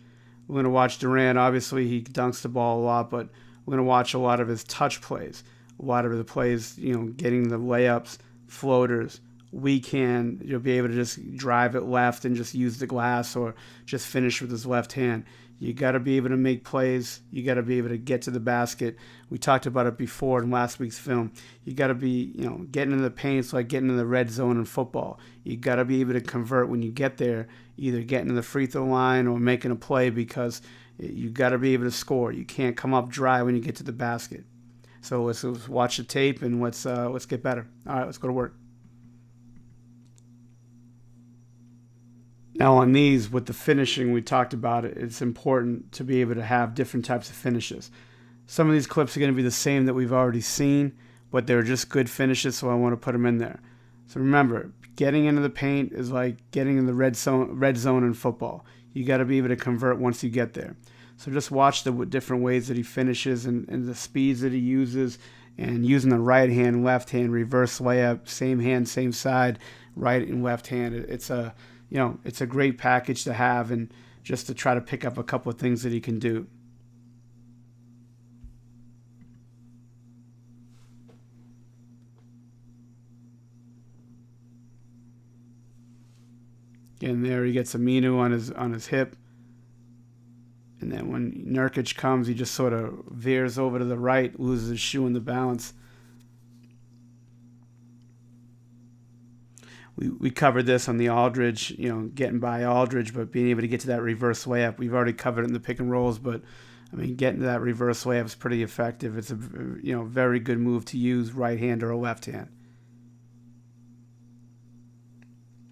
Speaker 1: We're going to watch Durant. Obviously, he dunks the ball a lot, but we're going to watch a lot of his touch plays, a lot of the plays, getting the layups, floaters. You'll be able to just drive it left and just use the glass or just finish with his left hand. You got to be able to make plays. You got to be able to get to the basket. We talked about it before in last week's film. You got to be, getting in the paint. It's like getting in the red zone in football. You got to be able to convert when you get there, either getting to the free throw line or making a play, because you got to be able to score. You can't come up dry when you get to the basket. So let's watch the tape and let's get better. All right, let's go to work. Now on these, with the finishing, we talked about it, it's important to be able to have different types of finishes. Some of these clips are going to be the same that we've already seen, but they're just good finishes, so I want to put them in there. So remember, getting into the paint is like getting in the red zone in football. You got to be able to convert once you get there. So just watch the different ways that he finishes and the speeds that he uses, and using the right hand, left hand, reverse layup, same hand, same side, right and left hand. It's a great package to have, and just to try to pick up a couple of things that he can do. Again, there he gets Aminu on his hip. And then when Nurkic comes, he just sort of veers over to the right, loses his shoe in the balance. We covered this on the Aldridge, getting by Aldridge, but being able to get to that reverse layup. We've already covered it in the pick and rolls, but getting to that reverse layup is pretty effective. It's a very good move to use, right hand or a left hand.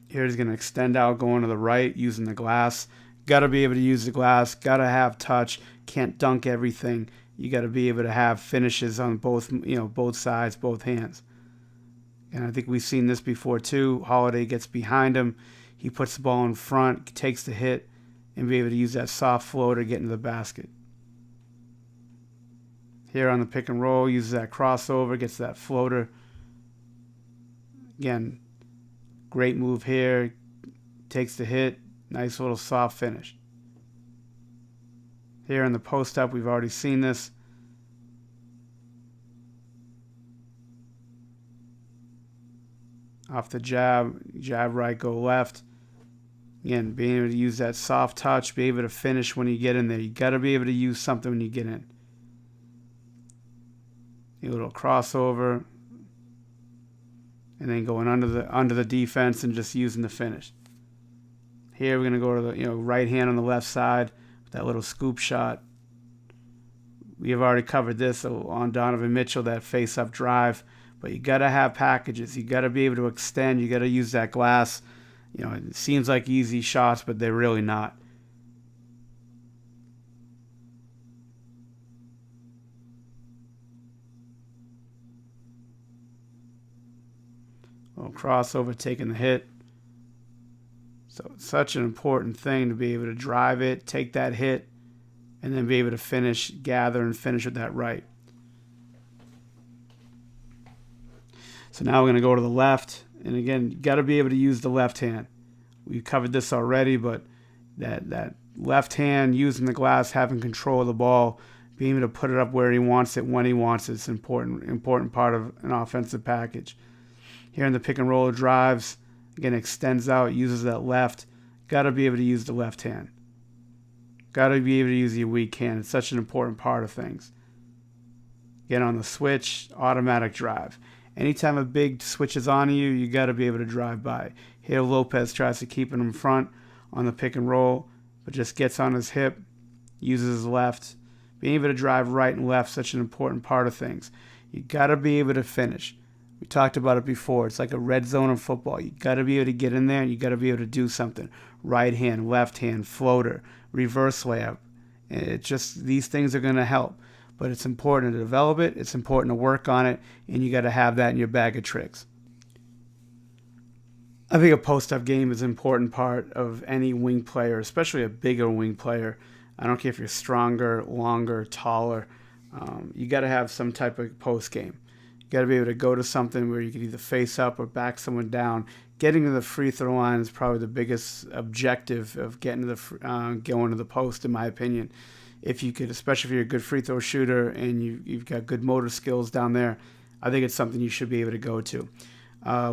Speaker 1: Here he's going to extend out, going to the right, using the glass. Got to be able to use the glass. Got to have touch. Can't dunk everything. You got to be able to have finishes on both sides, both hands. And I think we've seen this before too. Holiday gets behind him. He puts the ball in front, takes the hit, and be able to use that soft floater to get into the basket. Here on the pick and roll, uses that crossover, gets that floater. Again, great move here. Takes the hit. Nice little soft finish. Here in the post up, we've already seen this. Off the jab right, go left. Again, being able to use that soft touch, be able to finish when you get in there. You got to be able to use something when you get in. A little crossover, and then going under the defense and just using the finish. Here we're going to go to the right hand on the left side with that little scoop shot. We have already covered this on Donovan Mitchell, that face-up drive. But you got to have packages. You got to be able to extend. You got to use that glass. It seems like easy shots, but they're really not. Little crossover, taking the hit. So it's such an important thing to be able to drive it, take that hit, and then be able to finish, gather, and finish with that right. So now we're going to go to the left. And again, you got to be able to use the left hand. We covered this already, but that left hand, using the glass, having control of the ball, being able to put it up where he wants it, when he wants it, is an important part of an offensive package. Here in the pick and roll drives, again, extends out, uses that left. Got to be able to use the left hand. Got to be able to use your weak hand. It's such an important part of things. Again, on the switch, automatic drive. Anytime a big switch is on you, you got to be able to drive by. Here, Lopez tries to keep it in front on the pick and roll, but just gets on his hip, uses his left, Being able to drive right and left is such an important part of things. You got to be able to finish. We talked about it before. It's like a red zone in football. You got to be able to get in there, and you got to be able to do something. Right hand, left hand, floater, reverse layup. It's just, these things are going to help. But it's important to develop it. It's important to work on it, and you got to have that in your bag of tricks. I think a post-up game is an important part of any wing player, especially a bigger wing player. I don't care if you're stronger, longer, taller. You got to have some type of post game. You got to be able to go to something where you can either face up or back someone down. Getting to the free throw line is probably the biggest objective of getting to the going to the post, in my opinion. If you could, especially if you're a good free throw shooter and you've got good motor skills down there, I think it's something you should be able to go to.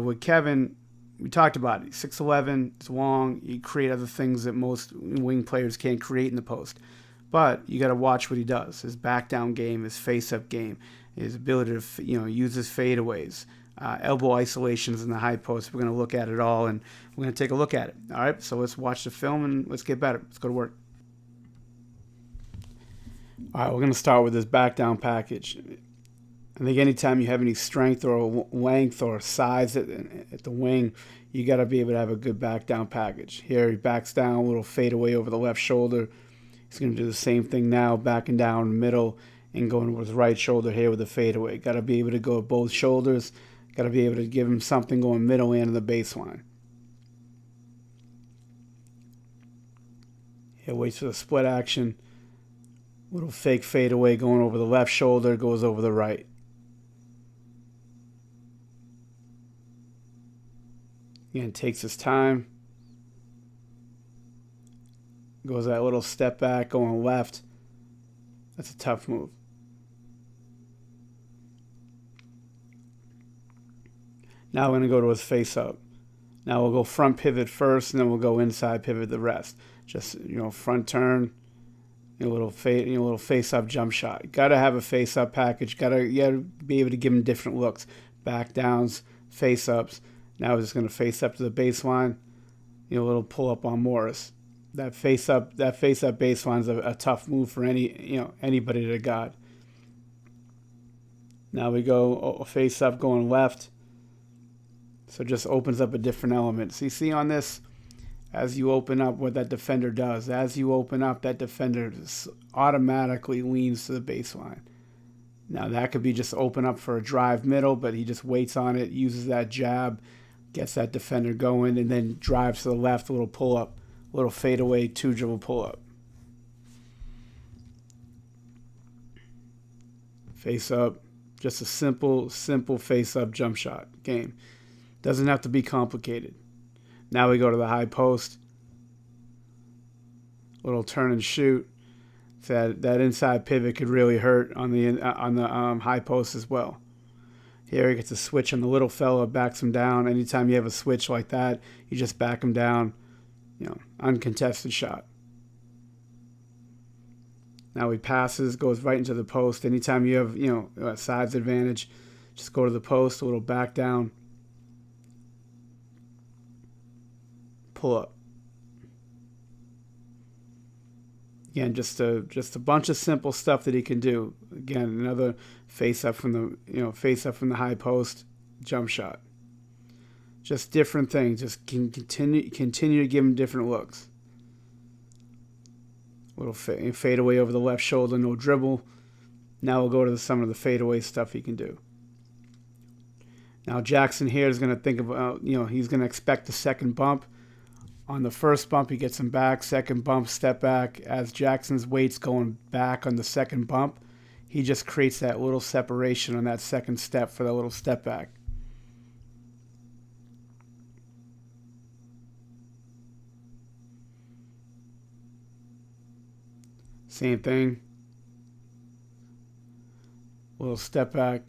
Speaker 1: With Kevin, we talked about it. He's 6'11", it's long. You create other things that most wing players can't create in the post. But you got to watch what he does. His back down game, his face up game, his ability to use his fadeaways, elbow isolations in the high post. We're going to look at it all, and we're going to take a look at it. All right, so let's watch the film and let's get better. Let's go to work. All right, we're going to start with this back down package. I think anytime you have any strength or length or size at the wing, you got to be able to have a good back down package. Here he backs down, a little fade away over the left shoulder. He's going to do the same thing now, backing down middle and going with his right shoulder here with a fadeaway. Got to be able to go with both shoulders. Got to be able to give him something going middle and the baseline. Here waits for the split action. Little fake fadeaway going over the left shoulder, goes over the right. Again, takes his time. Goes that little step back, going left. That's a tough move. Now we're going to go to his face up. Now we'll go front pivot first, and then we'll go inside pivot the rest. Just, front turn, a little face up jump shot. Got to have a face up package. Got to be able to give him different looks. Back downs, face ups. Now we're just going to face up to the baseline. A little pull up on Morris. That face up baseline is a tough move for anybody to guard. Now we go face up going left. So it just opens up a different element. So you see on this, as you open up, what that defender does. As you open up, that defender just automatically leans to the baseline. Now that could be just open up for a drive middle, but he just waits on it, uses that jab, gets that defender going, and then drives to the left, a little pull up. Little fadeaway, 2-dribble pull-up. Face up. Just a simple face-up jump shot game. Doesn't have to be complicated. Now we go to the high post. Little turn and shoot. So that inside pivot could really hurt on the high post as well. Here he gets a switch on the little fella, backs him down. Anytime you have a switch like that, you just back him down. Uncontested shot. Now he passes, goes right into the post. Anytime you have, a size advantage, just go to the post, a little back down, pull up. Again, just a bunch of simple stuff that he can do. Again, another face up from the high post, jump shot. Just different things. Just continue to give him different looks. Little fade away over the left shoulder, no dribble. Now we'll go to some of the fadeaway stuff he can do. Now Jackson here is going to think about, he's going to expect the second bump. On the first bump, he gets him back. Second bump, step back. As Jackson's weight's going back on the second bump, he just creates that little separation on that second step for that little step back. Same thing. Little step back.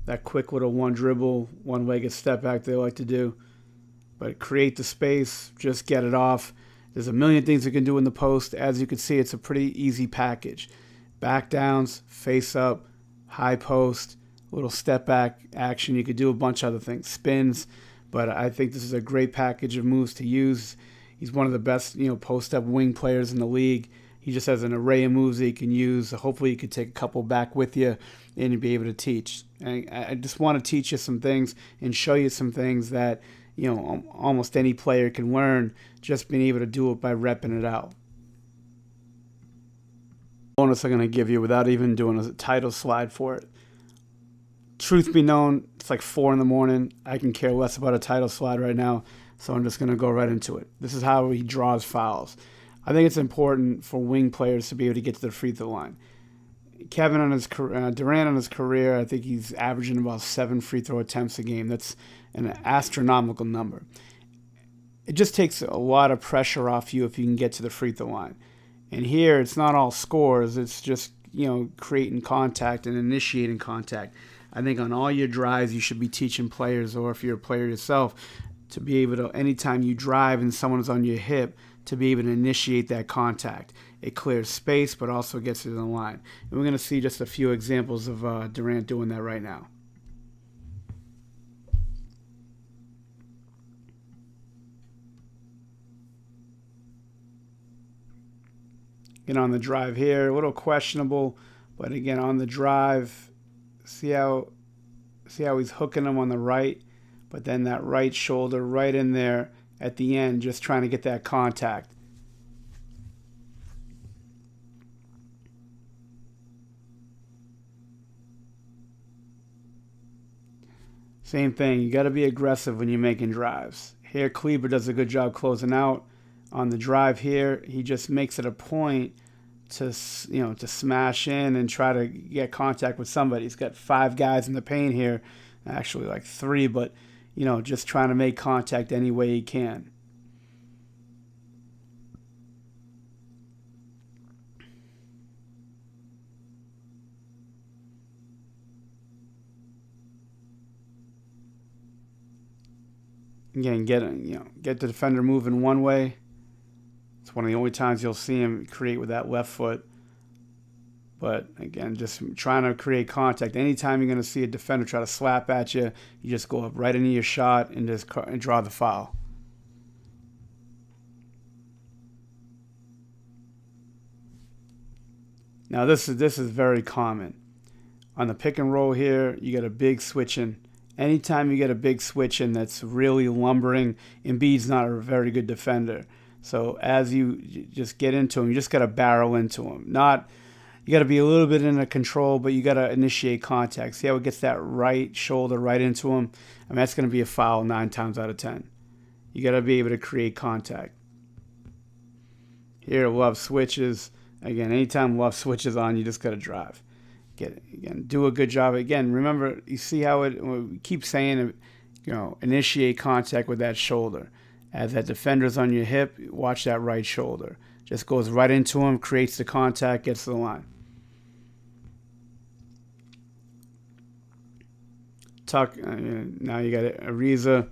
Speaker 1: That quick little one dribble, one-legged step back they like to do. But create the space, just get it off. There's a million things you can do in the post. As you can see, it's a pretty easy package. Back downs, face up, high post, little step back action. You could do a bunch of other things, spins. But I think this is a great package of moves to use. He's one of the best, post-up wing players in the league. he just has an array of moves that he can use. Hopefully, you could take a couple back with you and be able to teach. And I just want to teach you some things and show you some things that almost any player can learn, just being able to do it by repping it out. Bonus I'm going to give you without even doing a title slide for it. Truth be known, it's like 4 in the morning. I can care less about a title slide right now, so I'm just going to go right into it. This is how he draws fouls. I think it's important for wing players to be able to get to the free throw line. Kevin Durant on his career, I think he's averaging about 7 free throw attempts a game. That's an astronomical number. It just takes a lot of pressure off you if you can get to the free throw line. And here, it's not all scores. It's just creating contact and initiating contact. I think on all your drives, you should be teaching players, or if you're a player yourself, to be able to, anytime you drive and someone's on your hip, to be able to initiate that contact. It clears space, but also gets to the line. And we're going to see just a few examples of Durant doing that right now. Again, on the drive here, a little questionable, but again, on the drive, see how he's hooking him on the right, but then that right shoulder right in there at the end, just trying to get that contact. Same thing, you got to be aggressive when you're making drives. Here, Kleber does a good job closing out. On the drive here, he just makes it a point to smash in and try to get contact with somebody. He's got 5 guys in the paint here, actually like 3, but just trying to make contact any way he can. Again, get the defender moving one way. It's one of the only times you'll see him create with that left foot. But again, just trying to create contact. Anytime you're going to see a defender try to slap at you, you just go up right into your shot and just draw the foul. Now this is very common. On the pick and roll here, you get a big switch in. Anytime you get a big switch in that's really lumbering, Embiid's not a very good defender. So as you just get into him, you just got to barrel into him. You got to be a little bit in control, but you got to initiate contact. See how it gets that right shoulder right into him? I mean, that's going to be a foul 9 times out of 10. You got to be able to create contact. Here, Love switches. Again, anytime Love switches on, you just got to drive. Do a good job. Again, remember, you see how we keep saying, initiate contact with that shoulder. As that defender's on your hip, watch that right shoulder. Just goes right into him, creates the contact, gets to the line. Tuck. Now you got Ariza.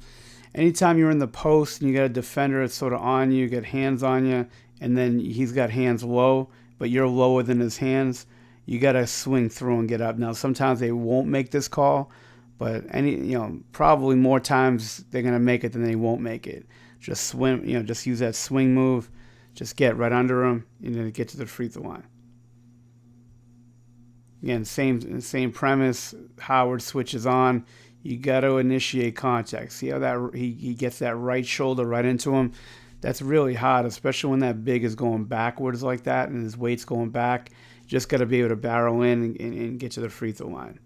Speaker 1: Anytime you're in the post and you got a defender that's sort of on you, got hands on you, and then he's got hands low, but you're lower than his hands, you got to swing through and get up. Now, sometimes they won't make this call, but probably more times they're going to make it than they won't make it. Just swim, just use that swing move. Just get right under him and then get to the free throw line. Again, same premise. Howard switches on. You got to initiate contact. See how that he gets that right shoulder right into him? That's really hot, especially when that big is going backwards like that and his weight's going back. You just got to be able to barrel in and get to the free throw line.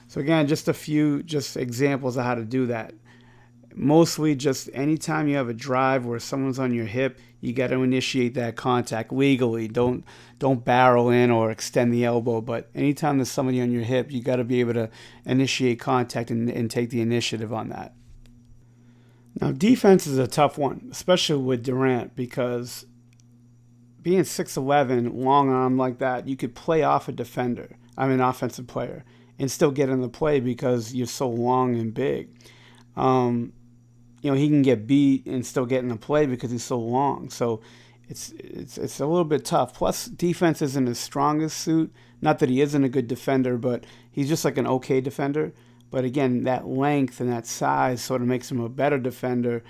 Speaker 1: So again, just a few examples of how to do that. Mostly just anytime you have a drive where someone's on your hip, you got to initiate that contact legally. Don't barrel in or extend the elbow. But anytime there's somebody on your hip, you got to be able to initiate contact and take the initiative on that. Now, defense is a tough one, especially with Durant, because being 6'11", long arm like that, you could play off a defender. Offensive player, and still get in the play because you're so long and big. He can get beat and still get in the play because he's so long. So it's a little bit tough. Plus, defense isn't his strongest suit. Not that he isn't a good defender, but he's just like an okay defender. But again, that length and that size sort of makes him a better defender,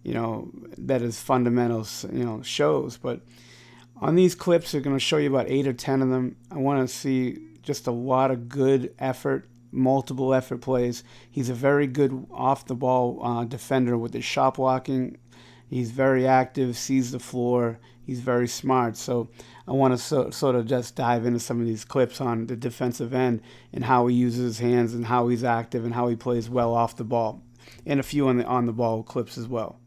Speaker 1: that his fundamentals, shows. But On these clips, I'm going to show you about 8 or 10 of them. I want to see just a lot of good effort, multiple effort plays. He's a very good off-the-ball defender with his shot blocking. He's very active, sees the floor. He's very smart. So I want to sort of just dive into some of these clips on the defensive end and how he uses his hands and how he's active and how he plays well off the ball, and a few on the ball clips as well.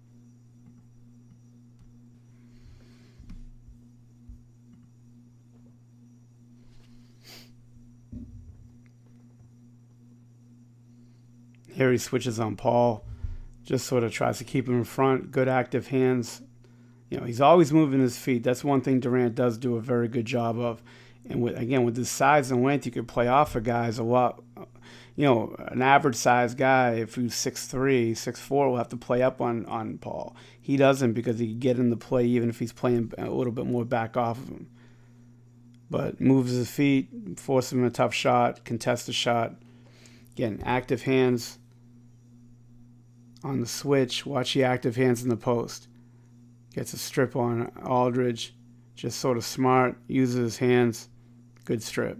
Speaker 1: Here he switches on Paul, just sort of tries to keep him in front. Good active hands. He's always moving his feet. That's one thing Durant does do a very good job of. And with his size and length, you could play off of guys a lot. An average size guy, if he's 6'3", 6'4", will have to play up on Paul. He doesn't, because he can get in the play even if he's playing a little bit more back off of him. But moves his feet, forces him a tough shot, contest the shot. Again, active hands on the switch. Watch the active hands in the post. Gets a strip on Aldridge. Just sort of smart. Uses his hands. Good strip.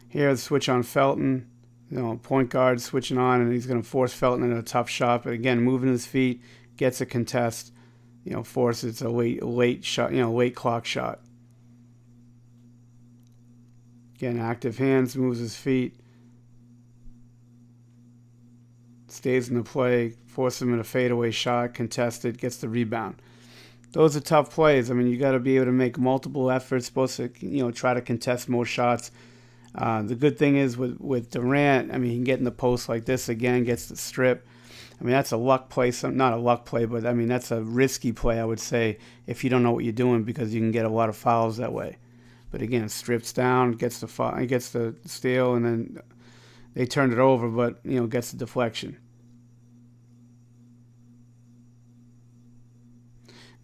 Speaker 1: Here, the switch on Felton. Point guard switching on, and he's going to force Felton into a tough shot. But again, moving his feet. Gets a contest. Forces a late shot. Late clock shot. Again, active hands. Moves his feet. Stays in the play, forces him in a fadeaway shot, contested, gets the rebound. Those are tough plays. You got to be able to make multiple efforts, supposed to, try to contest more shots. The good thing is with Durant, he can get in the post like this again, gets the strip. That's a luck play, not a luck play, but that's a risky play, I would say, if you don't know what you're doing, because you can get a lot of fouls that way. But again, strips down, gets the steal, and then they turned it over, but gets the deflection.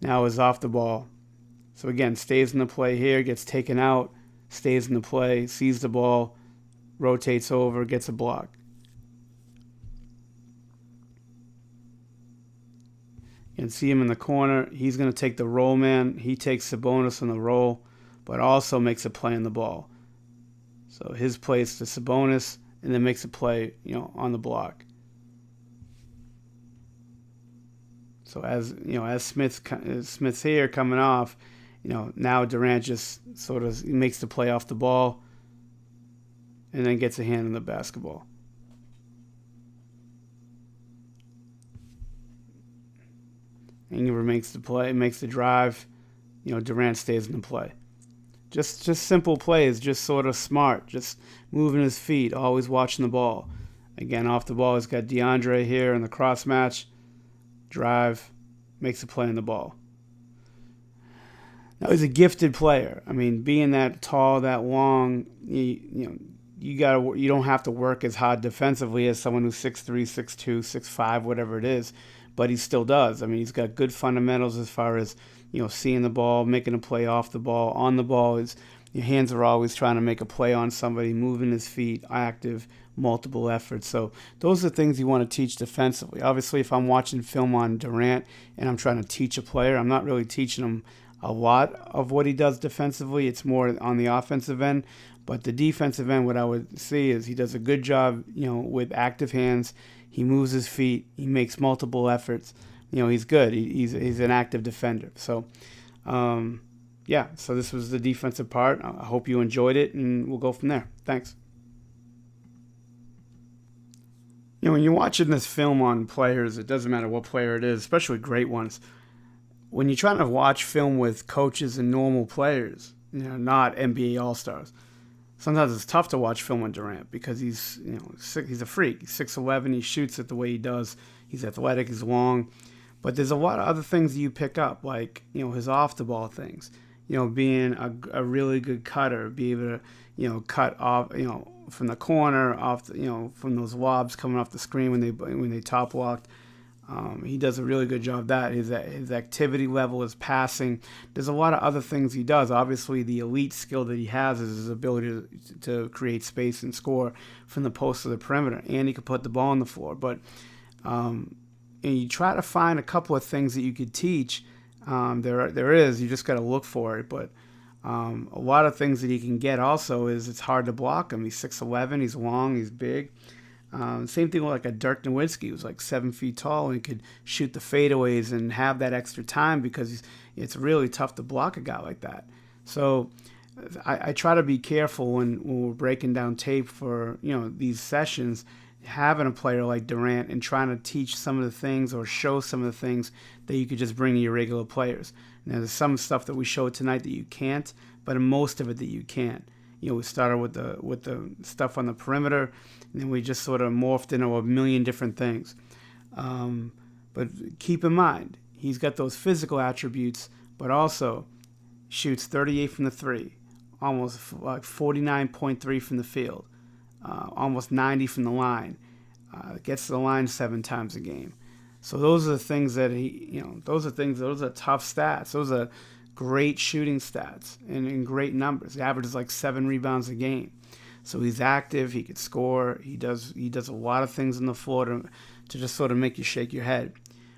Speaker 1: Now is off the ball. So again, stays in the play here, gets taken out, stays in the play, sees the ball, rotates over, gets a block. And see him in the corner. He's going to take the roll man. He takes Sabonis on the roll, but also makes a play on the ball. So his play is to Sabonis, and then makes a play, on the block. So as Smith's here coming off, now Durant just sort of makes the play off the ball, and then gets a hand on the basketball. Ingram makes the play, makes the drive. Durant stays in the play. Just simple plays, just sort of smart, just moving his feet, always watching the ball. Again, off the ball, he's got DeAndre here in the cross match. Drive, makes a play on the ball. Now, he's a gifted player. Being that tall, that long, you don't have to work as hard defensively as someone who's 6'3", 6'2", 6'5", whatever it is, but he still does. He's got good fundamentals as far as seeing the ball, making a play off the ball, on the ball. Your hands are always trying to make a play on somebody, moving his feet, active, multiple efforts. So those are things you want to teach defensively. Obviously, if I'm watching film on Durant and I'm trying to teach a player, I'm not really teaching him a lot of what he does defensively. It's more on the offensive end. But the defensive end, what I would see is he does a good job, with active hands. He moves his feet. He makes multiple efforts. He's good. He's an active defender. So, so this was the defensive part. I hope you enjoyed it, and we'll go from there. Thanks. When you're watching this film on players, it doesn't matter what player it is, especially great ones. When you're trying to watch film with coaches and normal players, not NBA All-Stars, sometimes it's tough to watch film on Durant because he's a freak. He's 6'11", he shoots it the way he does. He's athletic, he's long. But there's a lot of other things that you pick up, like, his off-the-ball things. Being a really good cutter, be able to, cut off, from the corner, off, from those lobs coming off the screen when they top locked. He does a really good job of that. His activity level, his passing. There's a lot of other things he does. Obviously, the elite skill that he has is his ability to create space and score from the post to the perimeter, and he can put the ball on the floor. But and you try to find a couple of things that you could teach There is. You just got to look for it. But a lot of things that he can get also is it's hard to block him. He's 6'11", he's long, he's big. Same thing with like a Dirk Nowitzki, who's like 7 feet tall and could shoot the fadeaways and have that extra time because it's really tough to block a guy like that. So I try to be careful when we're breaking down tape for these sessions, having a player like Durant and trying to teach some of the things or show some of the things that you could just bring to your regular players. Now, there's some stuff that we showed tonight that you can't, but most of it that you can. We started with the stuff on the perimeter, and then we just sort of morphed into a million different things. But keep in mind, he's got those physical attributes, but also shoots 38 from the three, almost like 49.3 from the field, almost 90 from the line, gets to the line 7 times a game. So those are the things that those are tough stats. Those are great shooting stats and in great numbers. He averages like 7 rebounds a game. So he's active. He could score. He does a lot of things on the floor to just sort of make you shake your head.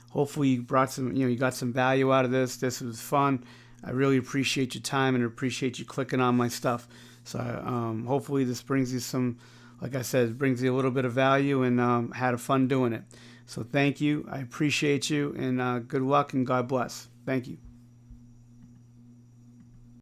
Speaker 1: Hopefully you brought some, you got some value out of this. This was fun. I really appreciate your time and appreciate you clicking on my stuff. So hopefully this brings you some, like I said, brings you a little bit of value and had a fun doing it. So thank you. I appreciate you and good luck and God bless. Thank you.